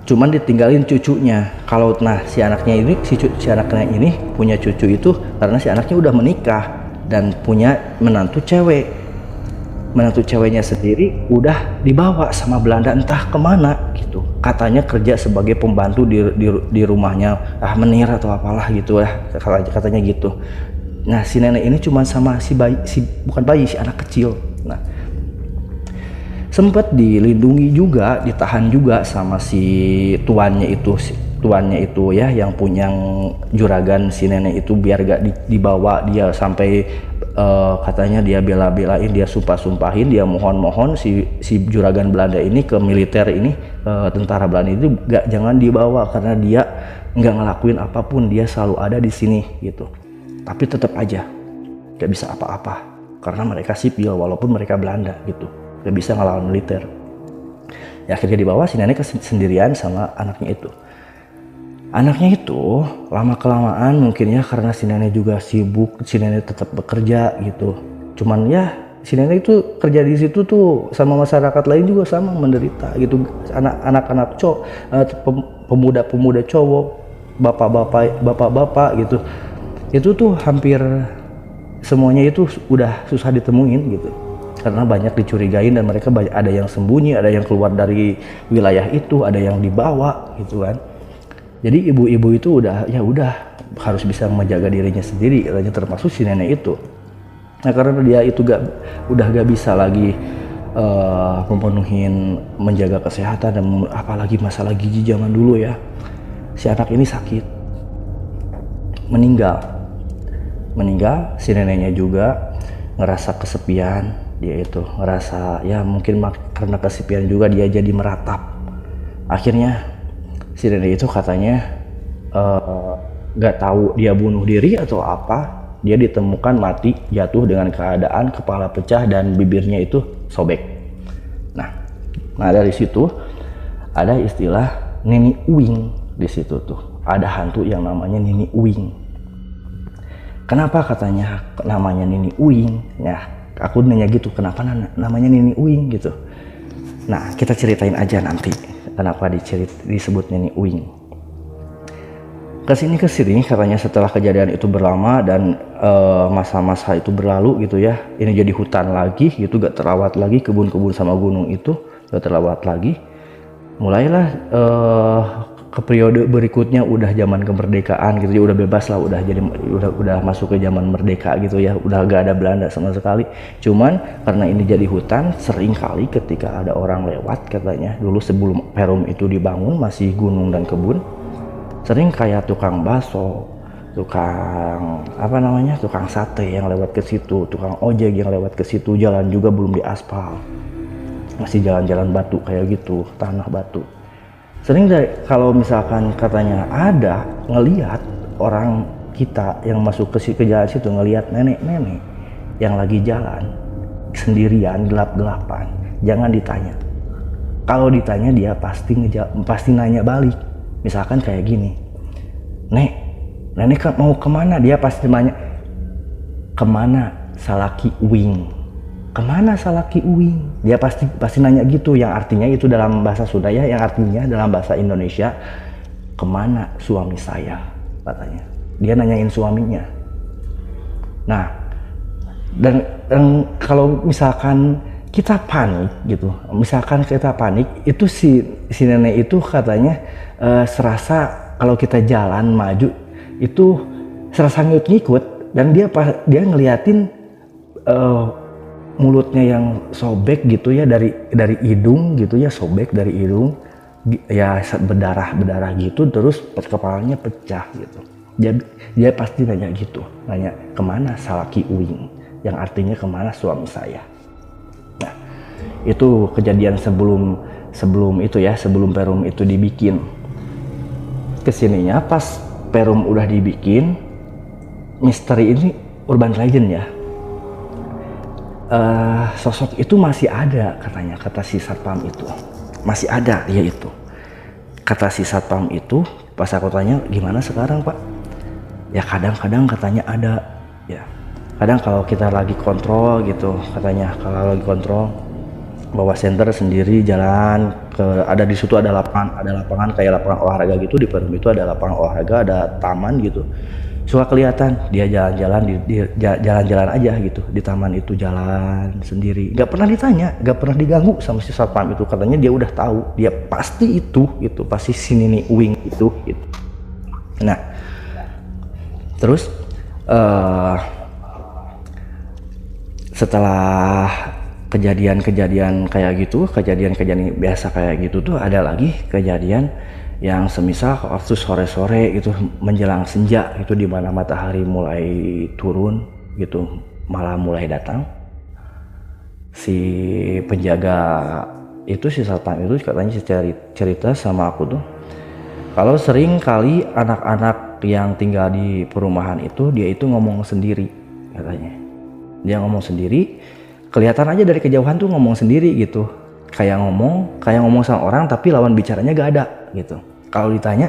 Cuman ditinggalin cucunya. Kalau si anaknya ini punya cucu itu karena si anaknya udah menikah dan punya menantu cewek. Menantu ceweknya sendiri udah dibawa sama Belanda entah kemana gitu. Katanya kerja sebagai pembantu di rumahnya menir atau apalah gitu ya, katanya gitu. Nah si nenek ini cuma sama si anak kecil. Nah sempat dilindungi juga, ditahan juga sama si tuannya itu ya, yang punya juragan si nenek itu, biar gak dibawa dia sampai katanya dia bela-belain, dia sumpah-sumpahin, dia mohon-mohon si juragan Belanda ini ke militer ini, tentara Belanda itu jangan dibawa karena dia nggak ngelakuin apapun, dia selalu ada di sini gitu. Tapi tetap aja gak bisa apa-apa karena mereka sipil walaupun mereka Belanda gitu, gak bisa ngelawan militer. Ya akhirnya dibawa si nenek sendirian sama anaknya itu. Anaknya itu lama kelamaan mungkin ya karena si nenek juga sibuk, si nenek tetap bekerja gitu. Cuman ya si nenek itu kerja di situ tuh sama masyarakat lain juga sama menderita gitu. Anak-anak pemuda-pemuda cowok, bapak-bapak gitu. Itu tuh hampir semuanya itu udah susah ditemuin gitu. Karena banyak dicurigain dan mereka ada yang sembunyi, ada yang keluar dari wilayah itu, ada yang dibawa gitu kan. Jadi ibu-ibu itu udah harus bisa menjaga dirinya sendiri, katanya, termasuk si nenek itu. Nah karena dia itu udah gak bisa lagi memenuhin menjaga kesehatan dan apalagi masalah gizi zaman dulu ya, si anak ini sakit, meninggal. Si neneknya juga ngerasa kesepian, dia itu ngerasa ya mungkin karena kesepian juga dia jadi meratap. Akhirnya si nenek itu katanya gak tahu dia bunuh diri atau apa, dia ditemukan mati jatuh dengan keadaan kepala pecah dan bibirnya itu sobek. Nah dari situ ada istilah Nini Uing. Di situ tuh ada hantu yang namanya Nini Uing. Kenapa katanya namanya Nini Uing? Nah aku nanya gitu, kenapa namanya Nini Uing gitu. Nah kita ceritain aja nanti kenapa disebut Nini Uing. Kesini katanya setelah kejadian itu berlama dan masa-masa itu berlalu gitu ya, ini jadi hutan lagi gitu, gak terawat lagi, kebun-kebun sama gunung itu gak terawat lagi. Mulailah ke periode berikutnya udah zaman kemerdekaan gitu ya, udah bebas lah, udah masuk ke zaman merdeka gitu ya, udah gak ada Belanda sama sekali. Cuman karena ini jadi hutan, sering kali ketika ada orang lewat, katanya dulu sebelum Perum itu dibangun masih gunung dan kebun, sering kayak tukang bakso, tukang sate yang lewat ke situ, tukang ojek yang lewat ke situ, jalan juga belum diaspal, masih jalan-jalan batu kayak gitu, tanah batu. Sering kalau misalkan katanya ada ngelihat orang kita yang masuk ke jalan situ, ngelihat nenek-nenek yang lagi jalan sendirian gelap-gelapan, jangan ditanya. Kalau ditanya dia pasti nanya balik. Misalkan kayak gini, nenek mau kemana? Dia pasti nanya, kemana Salaki Uing? Kemana Salaki Uing? Dia pasti nanya gitu, yang artinya itu dalam bahasa Sunda ya, yang artinya dalam bahasa Indonesia, kemana suami saya, katanya. Dia nanyain suaminya. Nah, dan kalau misalkan kita panik gitu, itu si nenek itu katanya serasa kalau kita jalan maju itu serasa ngikut, dan dia ngeliatin mulutnya yang sobek gitu ya, dari hidung gitu ya, sobek dari hidung ya berdarah gitu, terus kepalanya pecah gitu. Dia pasti nanya gitu, nanya kemana Salaki Uing, yang artinya kemana suami saya. Nah itu kejadian sebelum itu ya, sebelum Perum itu dibikin. Kesininya pas Perum udah dibikin, misteri ini urban legend ya. Sosok itu masih ada katanya, kata si satpam itu masih ada dia itu. Kata si satpam itu, pas aku tanya gimana sekarang pak, ya kadang-kadang katanya ada ya, kadang kalau kita lagi kontrol gitu katanya, kalau lagi kontrol bawa senter sendiri jalan ke, ada di situ ada lapangan kayak lapangan olahraga gitu, di Perum itu ada lapangan olahraga, ada taman gitu, suka kelihatan dia jalan-jalan aja gitu di taman itu, jalan sendiri, nggak pernah ditanya, nggak pernah diganggu sama si satpam itu. Katanya dia udah tahu, dia pasti itu gitu, pasti si Nini Uing itu gitu. Nah terus setelah kejadian kayak gitu, kejadian biasa kayak gitu tuh, ada lagi kejadian yang semisal waktu sore-sore itu menjelang senja itu, di mana matahari mulai turun gitu, malam mulai datang, si penjaga itu, si satpam itu katanya cerita sama aku tuh, kalau sering kali anak-anak yang tinggal di perumahan itu, dia itu ngomong sendiri katanya. Dia ngomong sendiri, kelihatan aja dari kejauhan tuh ngomong sendiri gitu, kayak ngomong sama orang tapi lawan bicaranya gak ada gitu. Kalau ditanya,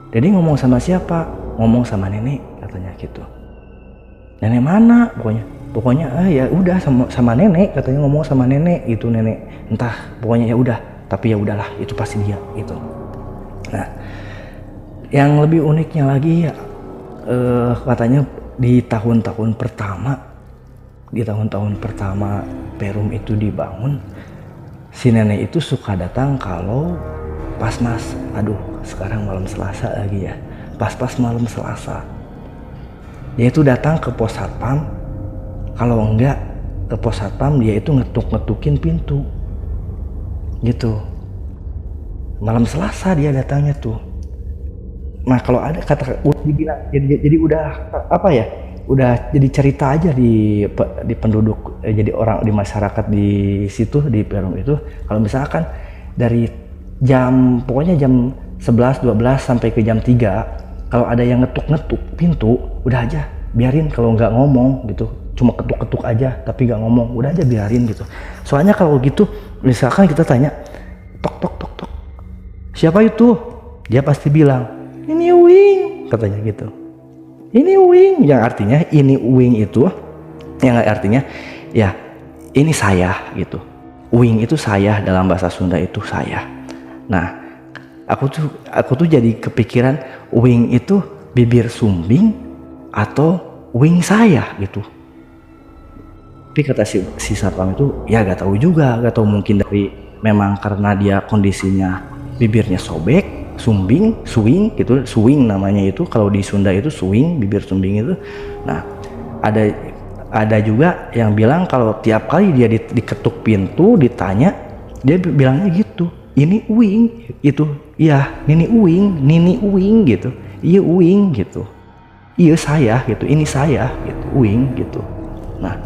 Dedi ngomong sama siapa? Ngomong sama nenek katanya gitu. Nenek mana? Pokoknya ya udah sama nenek katanya, ngomong sama nenek itu, nenek entah pokoknya ya udah, tapi ya udahlah itu pasti dia gitu. Nah yang lebih uniknya lagi katanya di tahun-tahun pertama Perum itu dibangun, si nenek itu suka datang kalau pas sekarang malam Selasa lagi ya, pas malam Selasa dia itu datang ke pos satpam. Kalau enggak ke pos satpam, dia itu ngetukin pintu gitu. Malam Selasa dia datangnya tuh. Nah kalau ada kata dibilang jadi udah apa ya, udah jadi cerita aja di penduduk, jadi orang di masyarakat di situ di Perum itu, kalau misalkan dari pokoknya jam 11-12 sampai ke jam 3 kalau ada yang ngetuk pintu, udah aja biarin, kalau nggak ngomong gitu, cuma ketuk aja tapi nggak ngomong, udah aja biarin gitu. Soalnya kalau gitu misalkan kita tanya tok, siapa itu, dia pasti bilang ini Uing katanya gitu. Ini Uing, yang artinya ini Uing itu, yang artinya ya ini saya gitu. Uing itu saya, dalam bahasa Sunda itu saya. Nah aku tuh jadi kepikiran, Uing itu bibir sumbing atau wing saya gitu. Tapi kata si satpam itu ya gak tahu juga, gak tahu, mungkin dari memang karena dia kondisinya bibirnya sobek, suing gitu, suing namanya itu kalau di Sunda itu suing, bibir sumbing itu. Nah ada juga yang bilang kalau tiap kali dia diketuk pintu ditanya, dia bilangnya gitu, ini Uing itu, iya Nini Uing gitu, iya Uing gitu, iya saya gitu, ini saya gitu, Uing gitu. Nah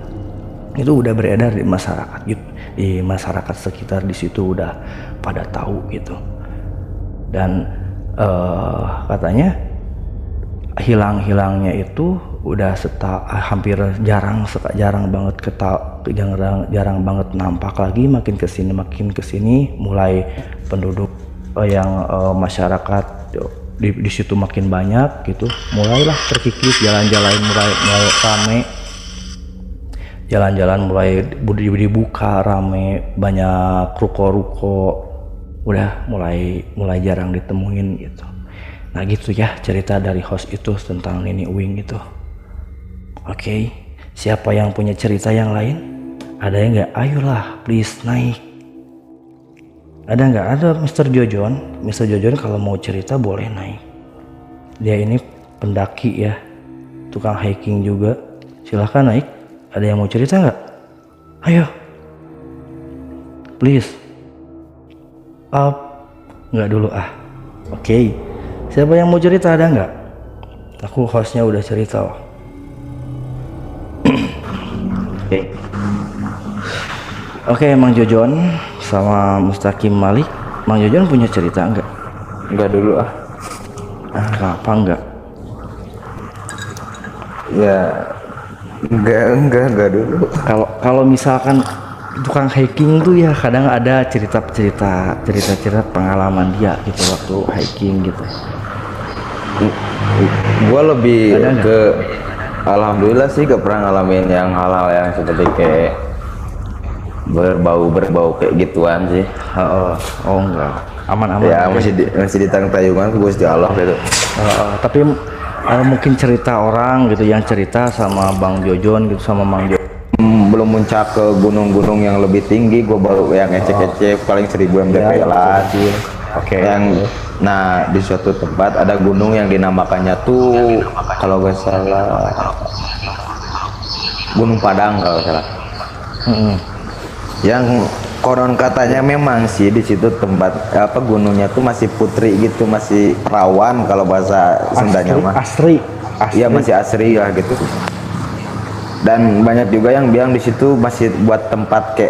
itu udah beredar di masyarakat gitu, di masyarakat sekitar di situ udah pada tahu gitu. Dan katanya hilangnya itu udah hampir jarang banget nampak lagi. Makin kesini mulai penduduk yang masyarakat di situ makin banyak gitu, mulailah terkikis, jalan-jalan mulai rame, jalan-jalan mulai dibuka rame, banyak ruko-ruko udah mulai jarang ditemuin gitu. Nah gitu ya cerita dari host itu tentang Nini Uing itu. Oke, siapa yang punya cerita yang lain? Ada yang nggak? Ayolah please naik. Ada nggak? Ada Mr. Jojon kalau mau cerita boleh naik. Dia ini pendaki ya, tukang hiking juga, silahkan naik. Ada yang mau cerita nggak? Ayo please. Nggak dulu ah. Oke. Siapa yang mau cerita, ada nggak? Aku hostnya udah cerita loh. Oke. Oke, Mang Jojon sama Mustaqim Malik. Mang Jojon punya cerita nggak? Enggak dulu ah. Apa nggak? Ya enggak dulu. Kalau misalkan tukang hiking tuh ya kadang ada cerita pengalaman dia gitu waktu hiking gitu. Gua lebih Ada nggak? ke alhamdulillah sih gak pernah ngalamin yang hal-hal yang seperti kayak berbau kayak gituan sih. Oh enggak, aman-aman. Ya masih di tayungan ke Gusti Allah gitu. Tapi mungkin cerita orang gitu yang cerita sama Bang Jojon gitu sama Mang Jojon. Belum muncak ke gunung-gunung yang lebih tinggi, gua baru yang ecek-ecek paling 1000 mdpl lah. Oke. Nah di suatu tempat ada gunung yang dinamakannya tuh kalau gak salah Gunung Padang kalau gak salah. Yang konon katanya memang sih di situ tempat gunungnya tuh masih putri gitu, masih rawan kalau bahasa Sundanya mah. Asri. Iya masih asri lah gitu. Dan banyak juga yang bilang di situ masih buat tempat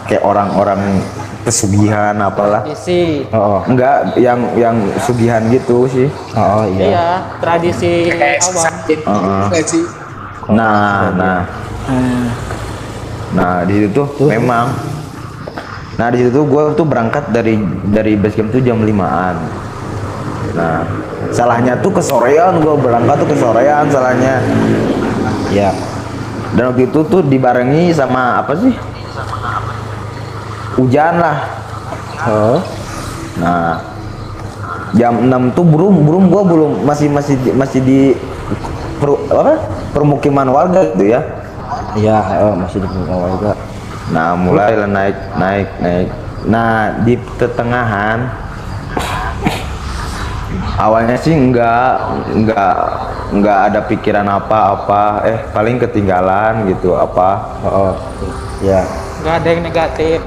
kayak orang-orang pesugihan apalah. Tradisi. Enggak yang sugihan gitu sih. Iya, tradisi awam. Nah di situ tuh memang. Nah di situ gue tuh berangkat dari base camp tuh jam 5-an. Nah salahnya tuh kesorean, gue berangkat tuh kesorean salahnya. Ya. Dan waktu itu tuh dibarengi sama apa sih? Hujan lah. Nah jam 6 tuh burung gua masih di permukiman warga gitu ya. Iya, masih di permukiman warga. Nah mulai naik. Nah di pertengahan awalnya sih nggak ada pikiran apa-apa, paling ketinggalan gitu apa. Ya. Nggak ada yang negatif,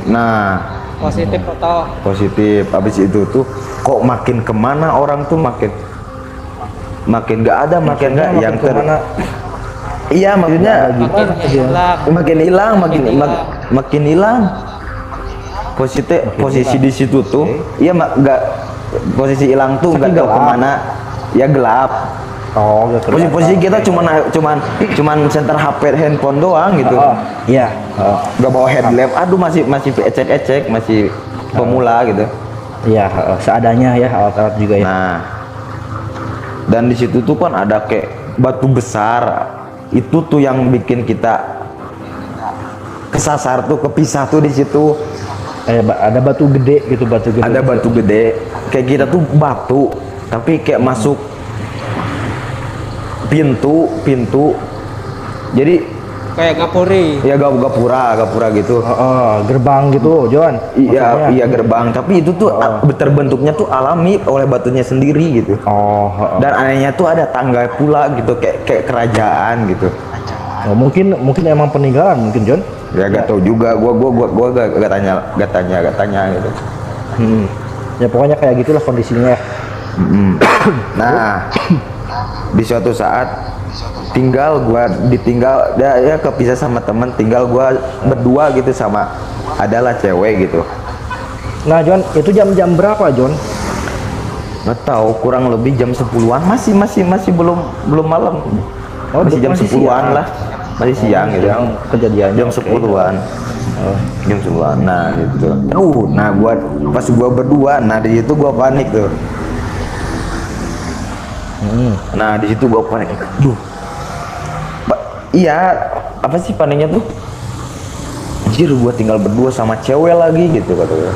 Nah positif atau positif. Habis itu tuh kok makin kemana orang tuh makin nggak ada, makin nggak yang iya maksudnya makin hilang posisi di situ tuh. Iya nggak posisi hilang tuh nggak tahu kemana, ya gelap. Posisi kita cuman center HP handphone doang gitu. Iya. Nggak bawa headlamp. Aduh masih ecek masih pemula gitu. Iya, seadanya ya alat-alat juga ya. Nah dan di situ tuh kan ada kayak batu besar. Itu tuh yang bikin kita kesasar tuh, kepisah tuh di situ. Ada batu gede gitu, Ada batu gede. Kayak kita tuh batu, tapi kayak masuk pintu. Jadi kayak gapuri. ya gapura gitu. Gerbang gitu, Jon. Iya gerbang, tapi itu tuh terbentuknya tuh alami oleh batunya sendiri gitu. Dan anehnya tuh ada tangga pula gitu, kayak kerajaan gitu. Mungkin emang peninggalan mungkin, Jon. Ya gak tahu juga, gua gak tanya gitu. Ya pokoknya kayak gitulah kondisinya. Nah di suatu saat ditinggal ya kepisah sama temen, tinggal gua berdua gitu sama adalah cewek gitu. Nah Jon, itu jam berapa Jon? Nggak tahu, kurang lebih jam 10-an, masih belum malam. Masih jam 10-an lah, masih siang gitu. Kejadian jam 10-an. Jam 10-an. Nah gitu. Nah pas gua berdua, nah di situ gua panik tuh. Nah di situ gua panik. Iya, apa sih paniknya tuh? Anjir, gua tinggal berdua sama cewek lagi gitu kata gua.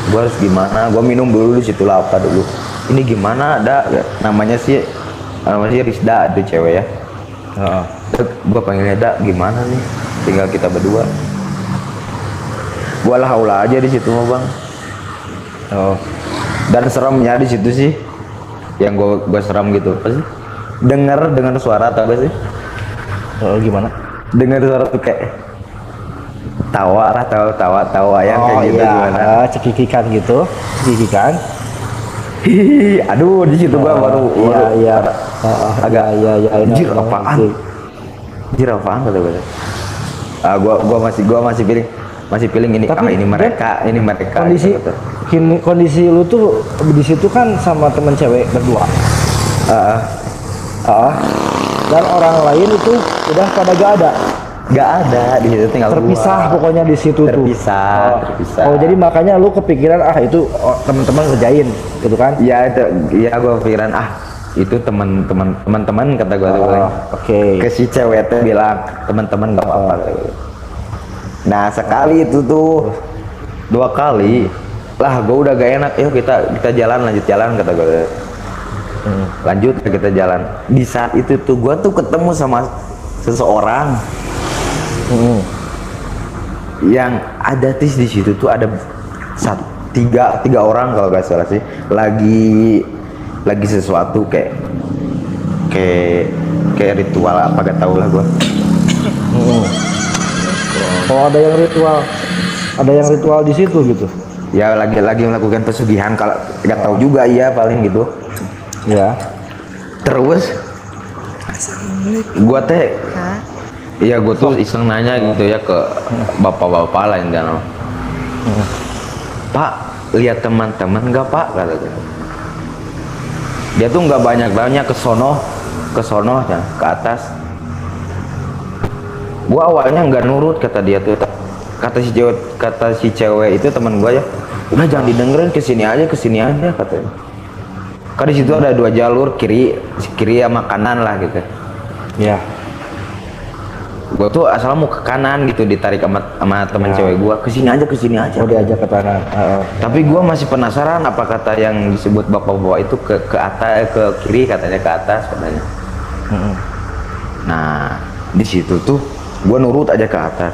Gua harus gimana? Gua minum dulu di situ lah apa dulu. Ini gimana? Ada namanya sih Rizda, ada cewek ya. Gua panggilnya Da, gimana nih? Tinggal kita berdua. Gua lah haula aja di situ mah, Bang. Dan seremnya di situ sih. Yang gua seram gitu. Apa sih? Dengar suara atau apa sih? Gimana? Dengar suara tuh kayak tawa lah, tawa yang kayak gitu iya, gimana. cekikikan gitu, cekikikan. Hihihi, aduh di situ gua baru Iya. agak iya. anjir apaan? Anjir apaan kata gue. Gua masih feeling ini Tapi, ini mereka Kondisi gitu. kondisi lu tuh di situ kan sama temen cewek berdua. Dan orang lain itu udah pada gak ada. Gak ada di situ, tinggal Terpisah gua. pokoknya di situ Terpisah. Oh, jadi makanya lu kepikiran itu teman-teman ngerjain gitu kan? Iya itu, iya gue pikiran itu teman-teman kata gue tuh bilang. Oke. Ke si cewek tuh bilang teman-teman gak apa-apa. Nah sekali itu tuh 2 kali lah gue udah gak enak, yuk kita lanjut jalan kata gue. Lanjut kita jalan. Di saat itu tuh gue tuh ketemu sama seseorang yang ada di situ tuh ada tiga orang kalau gak salah sih, lagi sesuatu kayak ritual apa gak tau lah gua. Oh, ada yang ritual di situ gitu. Ya lagi melakukan pesugihan, kalau gak tahu juga ya paling gitu. Ya. Terus gua teh iya gua tuh iseng nanya gitu ya ke bapak-bapak lain kan. Pak, lihat teman-teman nggak Pak, kata dia. Dia tuh nggak banyak ke sono ya, ke atas. Gua awalnya nggak nurut, kata dia tuh. Kata si cewek itu teman gua ya, udah jangan didengerin, kesini aja katanya. Kan di situ ada 2 jalur, kiri sama kanan lah gitu. Ya. Gue tuh asal mau ke kanan gitu, ditarik sama teman cewek gue, kesini aja. Oh, diajak ke kanan. Tapi gue masih penasaran apa kata yang disebut bapak-bapak itu ke atas, ke kiri, katanya ke atas katanya. Nah di situ tuh gue nurut aja ke atas,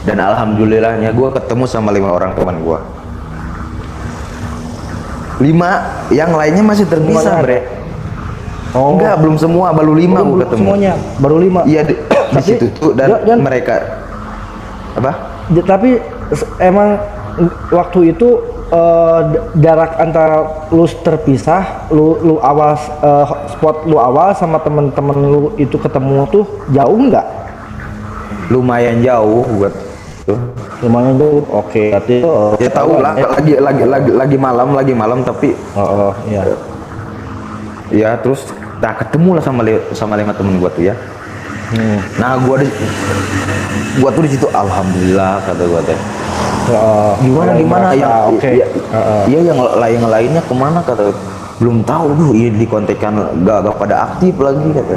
dan alhamdulillahnya gue ketemu sama 5 orang teman gue. 5, yang lainnya masih terpisah, bre. Oh. Enggak, belum semua, baru 5 gue ketemu. Semuanya baru 5. Iya, di situ tuh, dan mereka apa? Tapi emang waktu itu jarak antara lu terpisah, lu awal spot lu awal sama temen-temen lu itu ketemu tuh jauh nggak? Lumayan jauh buat tuh. Lumayan jauh. Oke. Berarti Ya tahu lah, lagi malam tapi iya. ya terus ketemu lah sama 5 temen gua tuh ya. Nah gua tuh di situ alhamdulillah kata gua teh. Gimana ya? Oke. Iya yang lainnya kemana kata? Belum tahu tuh, iya dikontekan gak pada aktif lagi kata.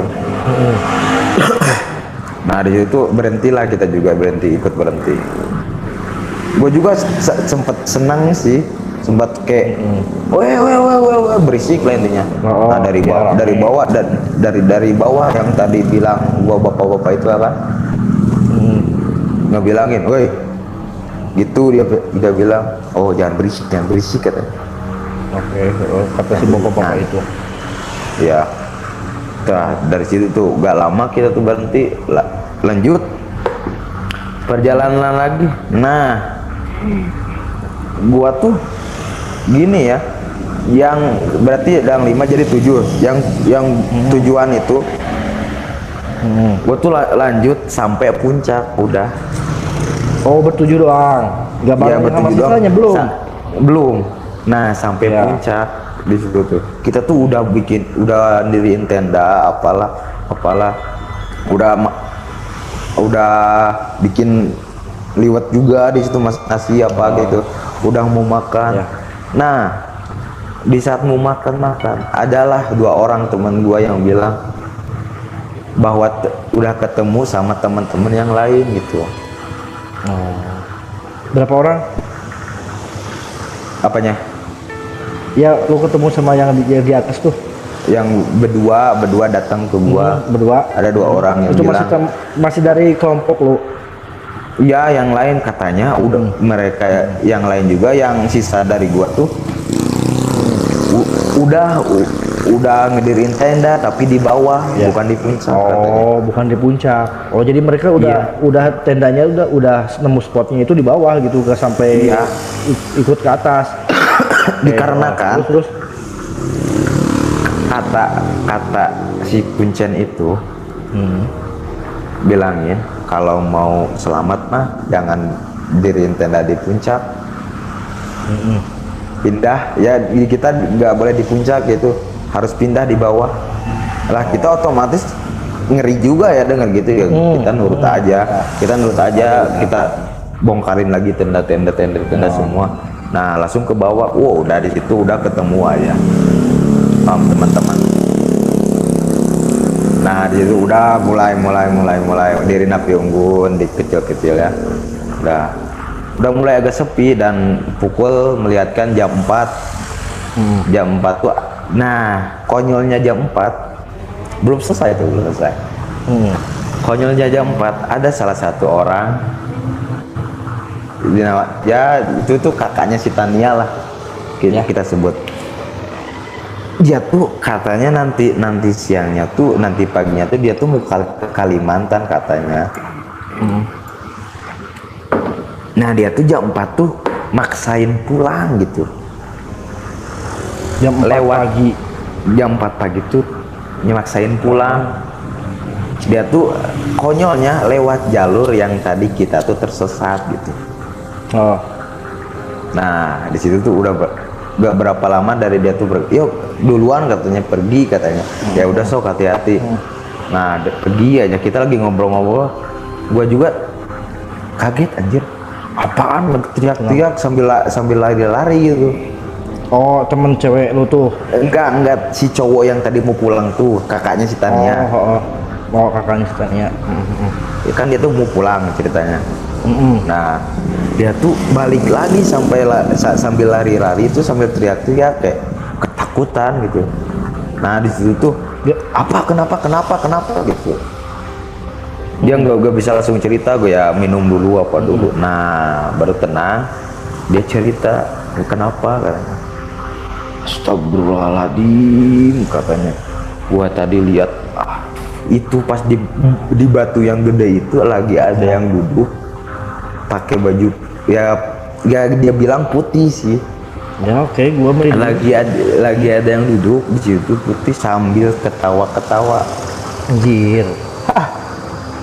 Nah di situ berhentilah, kita juga ikut berhenti. Gue juga sempet senang sih, sempat kayak weh berisik lah intinya. Nah dari bawah yang tadi bilang gua bapak-bapak itu apa ngebilangin, woi gitu, dia bilang, oh jangan berisik katanya. Oke. Kata si bapak-bapak itu. Ya, dari situ tuh gak lama kita tuh berhenti, lanjut perjalanan lagi. Nah gua tuh gini ya, yang berarti yang 5 jadi 7, yang tujuan itu gua tuh lanjut sampai puncak udah. Oh, bertujuh doang, nggak Ya, bareng sama bertujuh doang. sisanya belum? Belum. Nah sampai Ya. puncak di situ tuh kita tuh udah diriin tenda apalah, udah bikin liwet juga di situ, nasi apa gitu, udah mau makan. Ya. Nah di saat mau makan adalah 2 orang teman gua yang bilang bahwa udah ketemu sama teman-teman yang lain gitu. Berapa orang? Apanya? Ya, lu ketemu sama yang di atas tuh. Yang berdua datang ke gua. Berdua. Ada 2 orang yang Itu bilang masih dari kelompok lu. ya, yang lain katanya mereka yang lain juga yang sisa dari gua tuh udah ngedirin tenda tapi di bawah, Ya. bukan di puncak katanya. Oh, bukan di puncak. Oh, jadi mereka udah tendanya udah nemu spotnya itu di bawah gitu, gak sampai Iya. ikut ke atas. Dikarenakan terus kata si Kuncen itu bilangin kalau mau selamat mah jangan diriin tenda di puncak, pindah ya, kita nggak boleh di puncak gitu, harus pindah di bawah lah. Kita otomatis ngeri juga ya dengar gitu ya. Kita nurut aja, kita bongkarin lagi tenda semua. Nah langsung ke bawah, wow udah di situ udah ketemu aja teman-teman. Nah di situ udah mulai dirin api unggun di kecil ya, udah mulai agak sepi dan pukul melihatkan jam 4. Jam 4 tuh, nah konyolnya jam 4 belum selesai. Konyolnya jam 4 ada salah satu orang, ya itu tuh kakaknya si Tania lah, kita sebut. Dia tuh katanya nanti siangnya tuh, nanti paginya tuh dia tuh mau ke Kalimantan katanya. Nah dia tuh jam 4 tuh maksain pulang gitu. jam 4 pagi. Jam 4 pagi tuh maksain pulang. Dia tuh konyolnya lewat jalur yang tadi kita tuh tersesat gitu. Oh. Nah di situ tuh udah gak berapa lama dari dia tuh yuk duluan katanya pergi katanya. Ya udah sok hati-hati. Nah pergi aja, kita lagi ngobrol-ngobrol, gua juga kaget anjir, apaan teriak-teriak sambil lari-lari gitu. Oh, temen cewek lu tuh. Enggak, si cowok yang tadi mau pulang tuh, kakaknya si Tania. Oh, kakaknya si Tania. Ya kan dia tuh mau pulang ceritanya. Nah dia tuh balik lagi sambil lari-lari itu sambil teriak-teriak kayak ketakutan gitu. Nah di situ tuh dia kenapa gitu. Dia nggak bisa langsung cerita, gue ya minum dulu apa dulu. Nah baru tenang dia cerita kenapa katanya. Astagfirullahaladzim katanya, gua tadi lihat itu pas di batu yang gede itu lagi ada yang duduk pakai baju ya dia bilang putih sih Ya oke, gua beri. lagi ada yang duduk di situ putih sambil ketawa Anjir.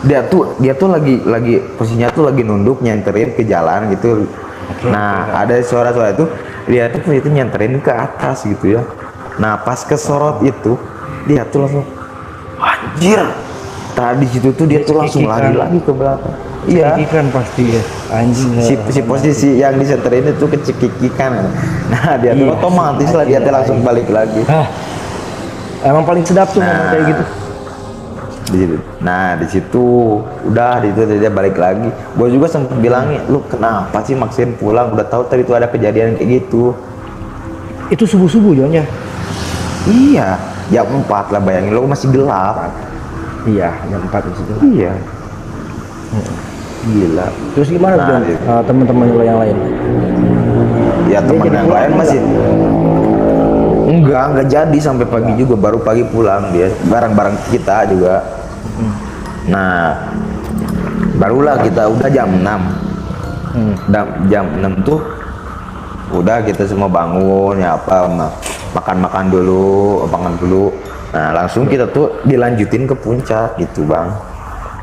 dia tuh lagi posisinya tuh lagi nunduk nyenterin ke jalan gitu. Ada suara-suara itu dia tuh itu nyenterin ke atas gitu ya. Nah pas kesorot itu dia tuh langsung anjir, tadi situ tuh dia tuh langsung lari lagi ke belakang. Iya, Cekikikan pasti ya. Anjing. si posisi yang disenterin itu kecekikikan. Nah dia tuh otomatis lah dia tuh langsung balik lagi. Emang paling sedap tuh memang kayak gitu. Di situ udah di situ dia balik lagi. Gue juga sempat bilangin, lu kenapa sih maksain pulang, udah tahu tadi tuh ada kejadian kayak gitu. Itu subuh-subuh Jon ya? Iya, jam 4 lah, bayangin lu masih gelap. Iya, jam 4 di situ. Iya. Gila. Terus gimana Nah, Jon? gitu. Teman-teman lo yang lain? Ya teman jadi yang pulang lain masih enggak jadi sampai pagi juga, baru pagi pulang dia bareng-bareng kita juga. Nah barulah kita udah jam 6. Jam 6 tuh udah kita semua bangun ya makan dulu. Nah langsung kita tuh dilanjutin ke puncak gitu bang.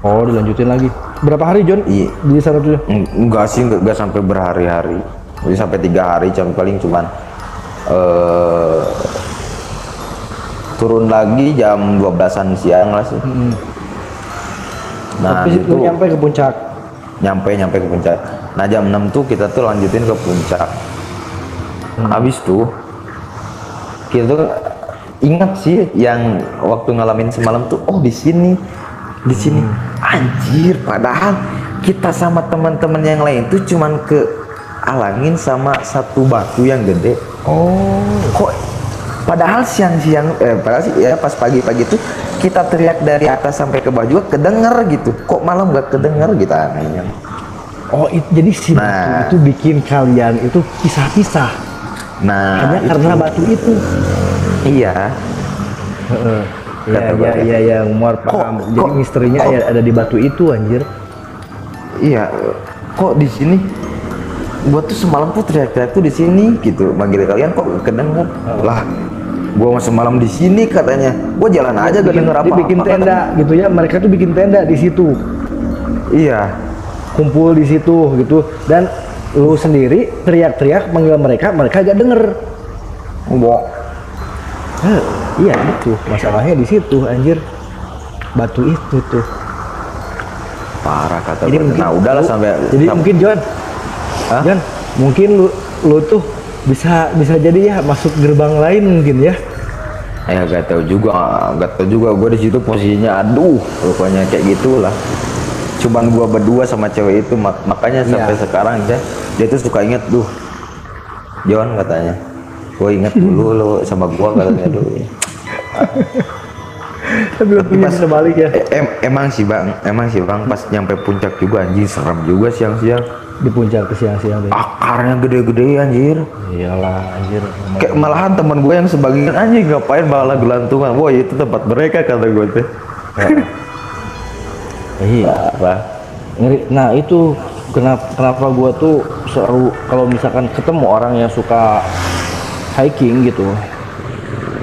Oh, dilanjutin lagi. Berapa hari Jon? Iya. Di sana tuh. Enggak sih, enggak sampai berhari-hari. Jadi sampai 3 hari, paling cuman turun lagi jam 12-an siang lah sih. Nah Tapi itu lu nyampe ke puncak. nyampe ke puncak. Nah jam 6 tuh kita tuh lanjutin ke puncak. Habis tuh kita tuh ingat sih yang waktu ngalamin semalam tuh, oh di sini anjir, padahal kita sama teman-teman yang lain tuh cuman ke alangin sama satu batu yang gede. Oh kok padahal padahal sih ya pas pagi-pagi tuh kita teriak dari atas sampai ke bawah juga kedenger gitu, kok malam gak kedenger gitu anehnya. Oh, jadi si batu itu bikin kalian itu pisah-pisah. Nah Hanya karena batu itu. iya, Iya, Umar paham. Jadi misterinya ada di batu itu anjir. Iya, kok di sini? Gua tuh semalam tuh teriak-teriak tuh di sini gitu. Manggil kalian kok kedengar? Lah, gua semalam di sini katanya. Gua jalan aja gak denger Dia apa-apa. bikin tenda gitu ya. Mereka tuh bikin tenda di situ. Iya. Kumpul di situ gitu. Dan lu sendiri teriak-teriak manggil mereka gak denger. Iya itu masalahnya di situ anjir. Batu itu tuh. Parah kata Jadi gua. mungkin Nah, udahlah sampai mungkin John. Hah? John, mungkin lu tuh bisa jadi ya masuk gerbang lain mungkin ya. ya gak tahu juga gue di situ posisinya aduh pokoknya kayak gitulah. Cuman gua berdua sama cewek itu makanya sampai sekarang dia tuh suka inget John katanya, gue inget dulu lo sama gua katanya dulu. Tapi pas balik ya. Emang sih bang pas nyampe puncak juga anjing serem juga siang-siang. Di puncak ke siang-siang deh. Akarnya gede-gede anjir. Iyalah anjir. Kayak malahan teman gue yang sebagian anjing ngapain malah gelantungan. Wah itu tempat mereka kata gue tuh. Iya. Ngeri. Nah itu kenapa gua tuh selalu kalau misalkan ketemu orang yang suka hiking gitu,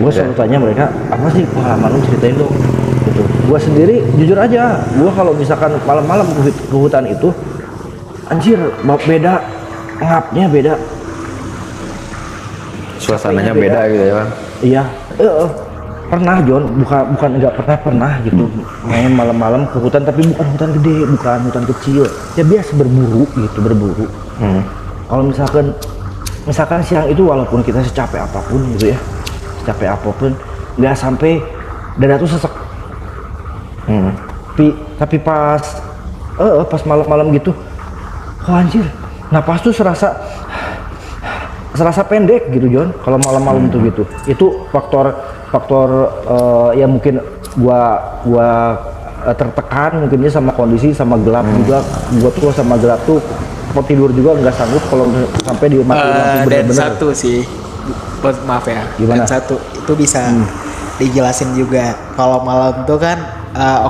gua selalu tanya mereka apa sih pengalaman lu, ceritain dong gitu. Gua sendiri jujur aja, gua kalau misalkan malam-malam ke hutan itu anjir beda, ngapnya beda, Suasananya beda gitu ya bang. iya. Pernah John, bukan nggak pernah gitu main malam-malam ke hutan, tapi bukan hutan gede, bukan hutan kecil, ya biasa berburu. Kalau misalkan siang itu walaupun kita secapek apapun gitu ya, nggak sampai dada tuh sesek. Tapi pas malam-malam gitu, oh anjir, napas tuh serasa pendek gitu John. Kalau malam-malam tuh gitu, itu faktor ya mungkin gua tertekan mungkinnya sama kondisi, sama gelap juga. Gua tuh sama gelap tuh mau tidur juga nggak sanggup kalau sampai di mati lampu Dan bener-bener. satu sih, maaf ya. Gimana? Dan satu itu bisa dijelasin juga. Kalau malam tuh kan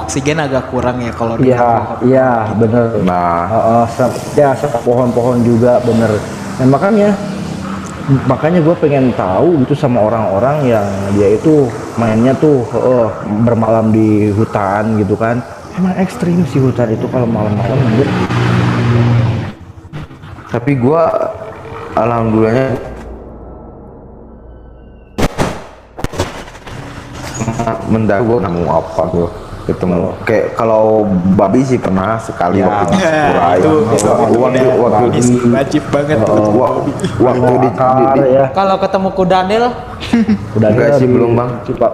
oksigen agak kurang ya kalau di Iya bener. Nah Ya sama pohon-pohon juga bener. Dan makanya gue pengen tahu gitu sama orang-orang yang dia itu mainnya tuh bermalam di hutan gitu kan. Emang ekstrim sih hutan itu kalau malam-malam anjir. tapi gua alhamdulillahnya mendak gua nggak mau apa gua ketemu kayak kalau babi sih pernah sekali waktu di Sakurai. waktu wajib banget. waktu di ya. Kalau ketemu kudanil Udah Enggak sih, belum, Bang. Pak.